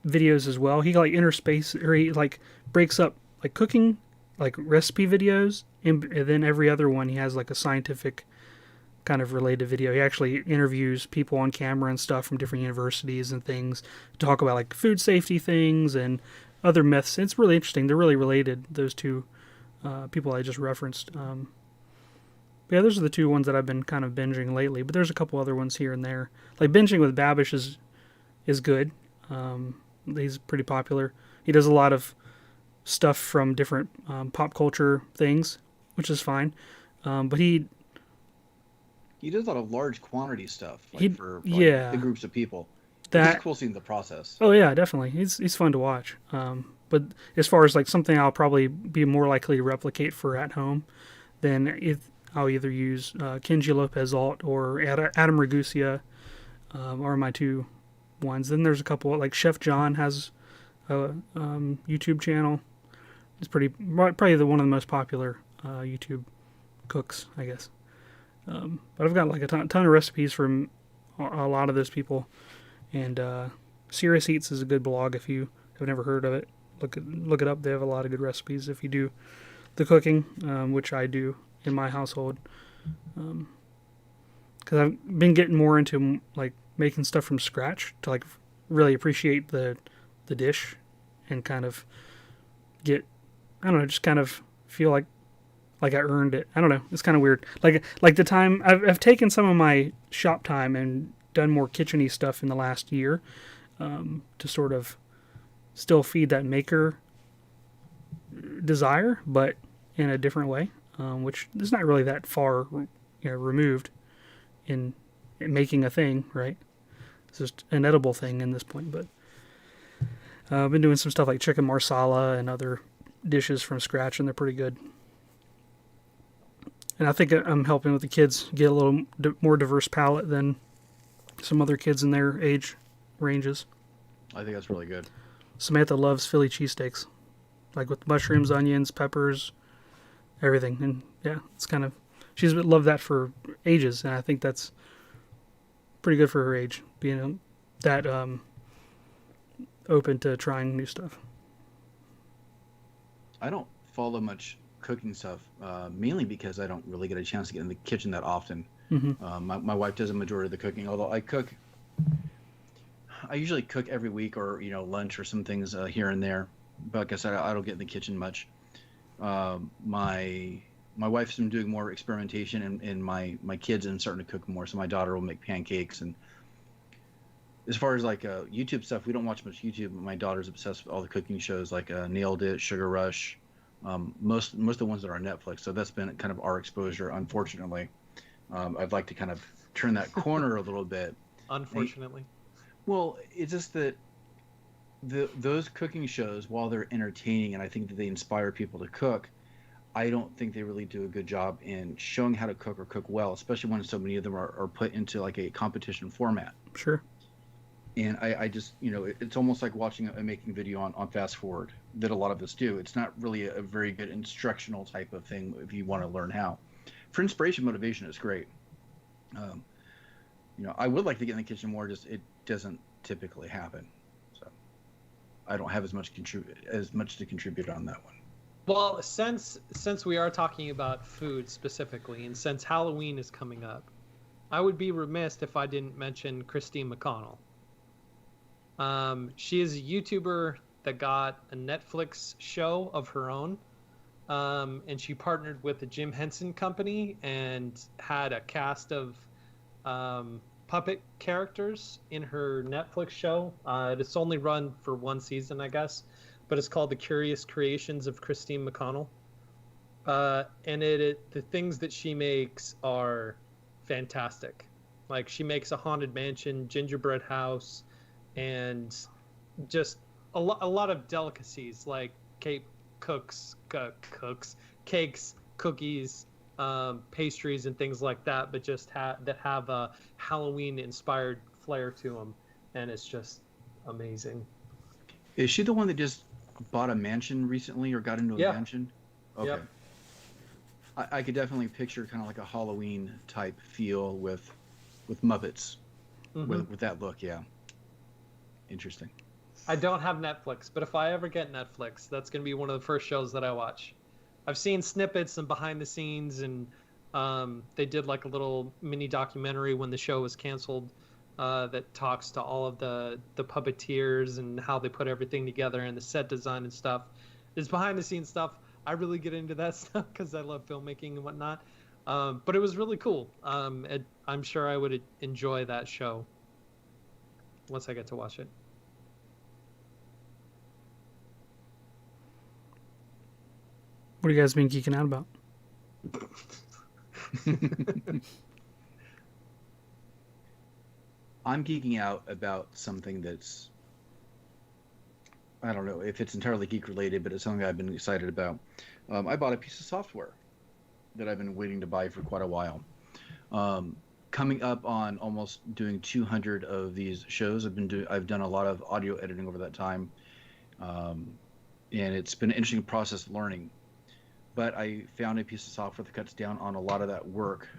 videos as well. He like interspace, or he like breaks up like cooking, like recipe videos, and then every other one he has like a scientific kind of related video. He actually interviews people on camera and stuff from different universities and things to talk about like food safety things and other myths. It's really interesting. They're really related, those two people I just referenced. But yeah, those are the two ones that I've been kind of binging lately, but there's a couple other ones here and there. Like binging with Babish is good. He's pretty popular. He does a lot of stuff from different pop culture things, which is fine. But he does a lot of large quantity stuff, for yeah, big groups of people. That, it's cool seeing the process. Oh yeah, definitely. He's fun to watch. But as far as like something I'll probably be more likely to replicate for at home, then I'll either use Kenji Lopez Alt or Adam Ragusa are my two ones. Then there's a couple, like Chef John has a YouTube channel. It's probably one of the most popular YouTube cooks, I guess. But I've got like a ton of recipes from a lot of those people. And Serious Eats is a good blog if you have never heard of it. Look it up. They have a lot of good recipes if you do the cooking, which I do in my household. Because I've been getting more into like making stuff from scratch to like really appreciate the dish and kind of get, I don't know, just kind of feel like I earned it. I don't know. It's kind of weird. Like the time I've taken some of my shop time and done more kitchen-y stuff in the last year to sort of still feed that maker desire, but in a different way, which is not really that far removed in making a thing, right? It's just an edible thing in this point, but I've been doing some stuff like chicken marsala and other dishes from scratch, and they're pretty good. And I think I'm helping with the kids get a little more diverse palate than some other kids in their age ranges. I think that's really good. Samantha loves Philly cheesesteaks, like with mushrooms, onions, peppers, everything. And yeah, it's kind of, she's loved that for ages, and I think that's pretty good for her age, being that open to trying new stuff. I don't follow much cooking stuff, mainly because I don't really get a chance to get in the kitchen that often. Mm-hmm. My wife does a majority of the cooking, although I usually cook every week, or lunch or some things here and there. but like I said, I don't get in the kitchen much. My wife's been doing more experimentation, and my kids are starting to cook more. So my daughter will make pancakes, and as far as like YouTube stuff, we don't watch much YouTube. But my daughter's obsessed with all the cooking shows like Nailed It, Sugar Rush, most of the ones that are on Netflix. So that's been kind of our exposure. Unfortunately, I'd like to kind of turn that corner a little bit. Unfortunately, well, it's just that those cooking shows, while they're entertaining and I think that they inspire people to cook, I don't think they really do a good job in showing how to cook or cook well, especially when so many of them are put into like a competition format. Sure. And I just, it's almost like watching a making video on fast forward that a lot of us do. It's not really a very good instructional type of thing if you want to learn how. For inspiration, motivation is great. I would like to get in the kitchen more, just it doesn't typically happen. So I don't have as much to contribute on that one. well, since we are talking about food specifically, and since Halloween is coming up, I would be remiss if I didn't mention Christine McConnell. She is a YouTuber that got a Netflix show of her own, and she partnered with the Jim Henson Company and had a cast of puppet characters in her Netflix show. It's only run for one season, I guess, but it's called The Curious Creations of Christine McConnell. And the things that she makes are fantastic. Like, she makes a haunted mansion, gingerbread house, and just a lot of delicacies like cakes, cookies, pastries, and things like that, but just that have a Halloween-inspired flair to them, and it's just amazing. Is she the one that just bought a mansion recently or got into a mansion? Okay. Yep. I could definitely picture kind of like a Halloween type feel with Muppets, with that look. Yeah. Interesting. I don't have Netflix, but if I ever get Netflix, that's going to be one of the first shows that I watch. I've seen snippets and behind the scenes, and they did like a little mini documentary when the show was canceled that talks to all of the puppeteers and how they put everything together and the set design and stuff. It's behind the scenes stuff. I really get into that stuff because I love filmmaking and whatnot. But it was really cool. I'm sure I would enjoy that show once I get to watch it. What have you guys been geeking out about? I'm geeking out about something that's, I don't know if it's entirely geek related, but it's something I've been excited about. I bought a piece of software that I've been waiting to buy for quite a while. Coming up on almost doing 200 of these shows. I've done a lot of audio editing over that time, and it's been an interesting process learning. But I found a piece of software that cuts down on a lot of that work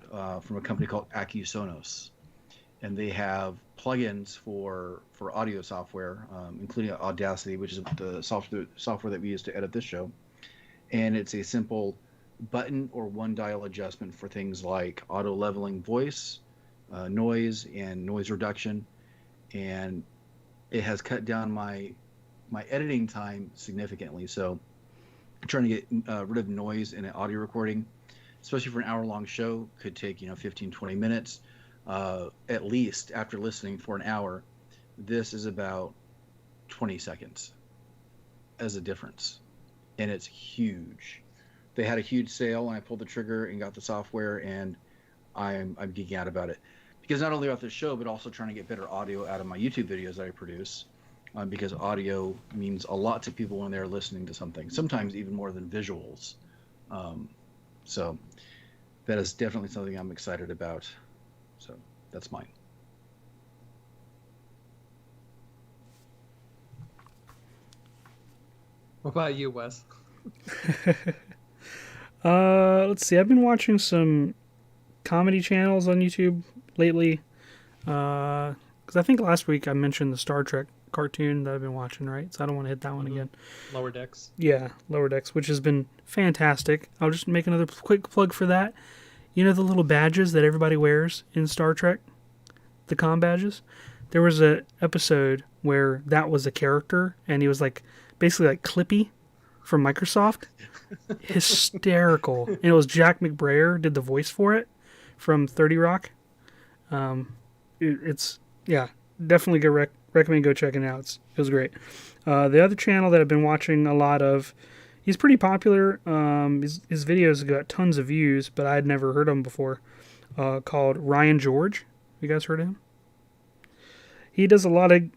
from a company called Sonos, and they have plugins for audio software, including Audacity, which is the software that we use to edit this show. And it's a simple button or one dial adjustment for things like auto leveling voice, noise, and noise reduction. And it has cut down my editing time significantly. So trying to get rid of noise in an audio recording, especially for an hour-long show, could take 15, 20 minutes. At least after listening for an hour. This is about 20 seconds as a difference, and it's huge. They had a huge sale, and I pulled the trigger and got the software, and I'm geeking out about it, because not only about the show, but also trying to get better audio out of my YouTube videos that I produce, because audio means a lot to people when they're listening to something, sometimes even more than visuals. So that is definitely something I'm excited about. So that's mine. What about you, Wes? Let's see. I've been watching some comedy channels on YouTube lately. Because I think last week I mentioned the Star Trek cartoon that I've been watching, right? So I don't want to hit that one again. Lower Decks. Yeah, Lower Decks, which has been fantastic. I'll just make another quick plug for that. You know the little badges that everybody wears in Star Trek? The comm badges? There was an episode where that was a character, and he was like basically like Clippy from Microsoft. Hysterical. And it was Jack McBrayer did the voice for it from 30 Rock. It's definitely go recommend go checking it out. It was great. The other channel that I've been watching a lot of, he's pretty popular. His videos got tons of views, but I had never heard of him before. Called Ryan George. You guys heard of him? He does a lot of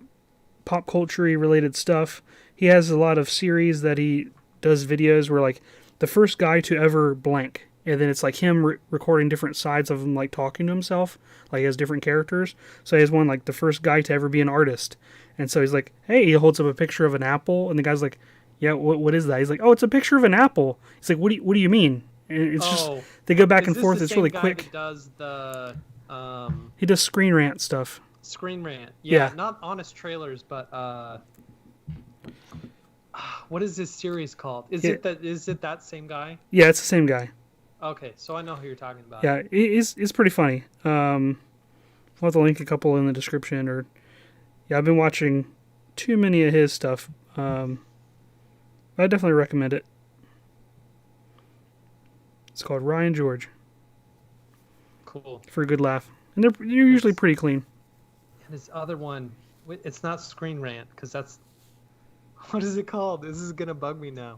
pop culture related stuff. He has a lot of series that he does videos where like the first guy to ever blank, and then it's like him recording different sides of him, like talking to himself, like he has different characters. So he has one like the first guy to ever be an artist, and so he's like, hey, he holds up a picture of an apple, and the guy's like, yeah, what is that? He's like, oh, it's a picture of an apple. He's like, what do you mean? And it's just they go back and forth. It's really quick. That does the he does Screen Rant stuff. Screen Rant, yeah, not Honest Trailers, but what is this series called? Is it that same guy? Yeah, it's the same guy. Okay, so I know who you're talking about. Yeah, it's pretty funny. I'll have to link a couple in the description. Or yeah, I've been watching too many of his stuff. I definitely recommend it. It's called Ryan George. Cool. For a good laugh, and they're usually pretty clean. And his other one, it's not Screen Rant, because that's... What is it called? This is going to bug me now.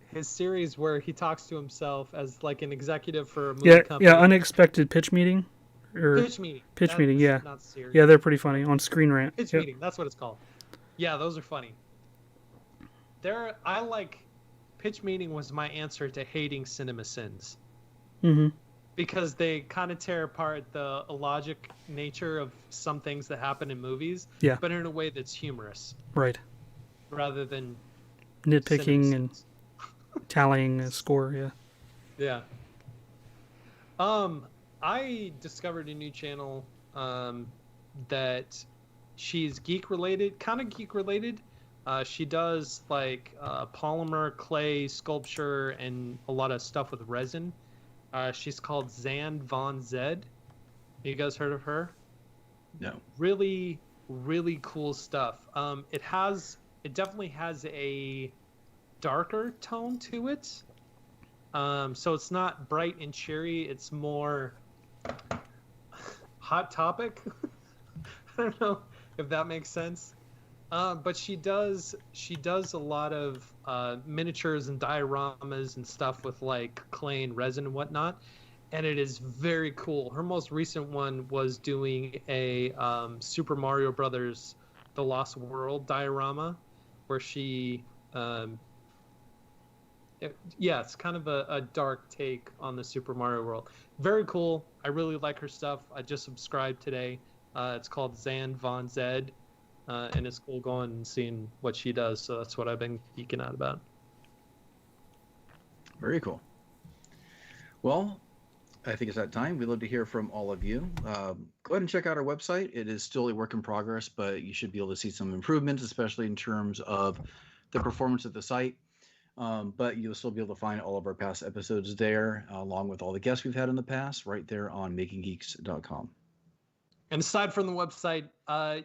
His series where he talks to himself as like an executive for a movie company. Yeah, Unexpected Pitch Meeting. Pitch Meeting, yeah. Not series. Yeah, they're pretty funny on Screen Rant. Pitch Meeting, that's what it's called. Yeah, those are funny. Pitch Meeting was my answer to hating Cinema Sins. Mm-hmm. Because they kind of tear apart the illogic nature of some things that happen in movies, but in a way that's humorous. Right. Rather than nitpicking and tallying a score, Yeah. I discovered a new channel that she's geek related. She does like polymer, clay, sculpture, and a lot of stuff with resin. She's called Zan Von Zed. You guys heard of her? No. Really, really cool stuff. It definitely has a darker tone to it. So it's not bright and cheery. It's more hot topic. I don't know if that makes sense. But she does a lot of miniatures and dioramas and stuff with like clay and resin and whatnot, and it is very cool. Her most recent one was doing a Super Mario Brothers: The Lost World diorama, where she it's kind of a dark take on the Super Mario World. Very cool. I really like her stuff. I just subscribed today. It's called Zan Von Zed. And it's cool going and seeing what she does. So that's what I've been geeking out about. Very cool. Well, I think it's that time. We'd love to hear from all of you. Go ahead and check out our website. It is still a work in progress, but you should be able to see some improvements, especially in terms of the performance of the site. But you'll still be able to find all of our past episodes there, along with all the guests we've had in the past, right there on makinggeeks.com. And aside from the website,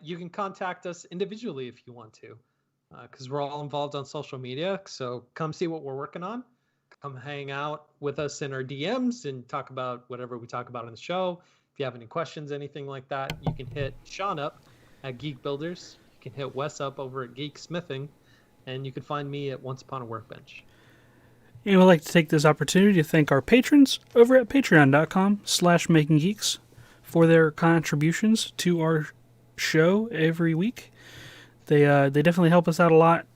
you can contact us individually if you want to, because we're all involved on social media. So come see what we're working on. Come hang out with us in our DMs and talk about whatever we talk about on the show. If you have any questions, anything like that, you can hit Sean up at Geek Builders. You can hit Wes up over at Geek Smithing. And you can find me at Once Upon a Workbench. And we'd like to take this opportunity to thank our patrons over at patreon.com/makinggeeks for their contributions to our show every week. They definitely help us out a lot.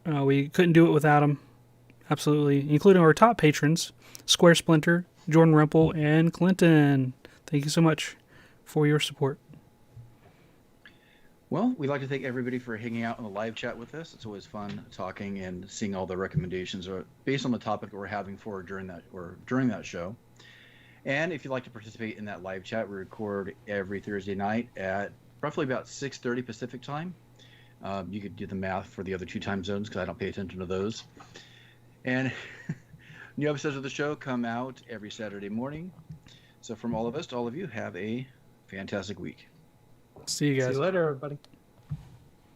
We couldn't do it without them. Absolutely. Including our top patrons, Square Splinter, Jordan Rempel, and Clinton. Thank you so much for your support. Well, we'd like to thank everybody for hanging out in the live chat with us. It's always fun talking and seeing all the recommendations based on the topic that we're having for during that show. And if you'd like to participate in that live chat, we record every Thursday night at roughly about 6:30 Pacific time. You could do the math for the other two time zones because I don't pay attention to those. And new episodes of the show come out every Saturday morning. So from all of us to all of you, have a fantastic week. See you guys. See you later, everybody.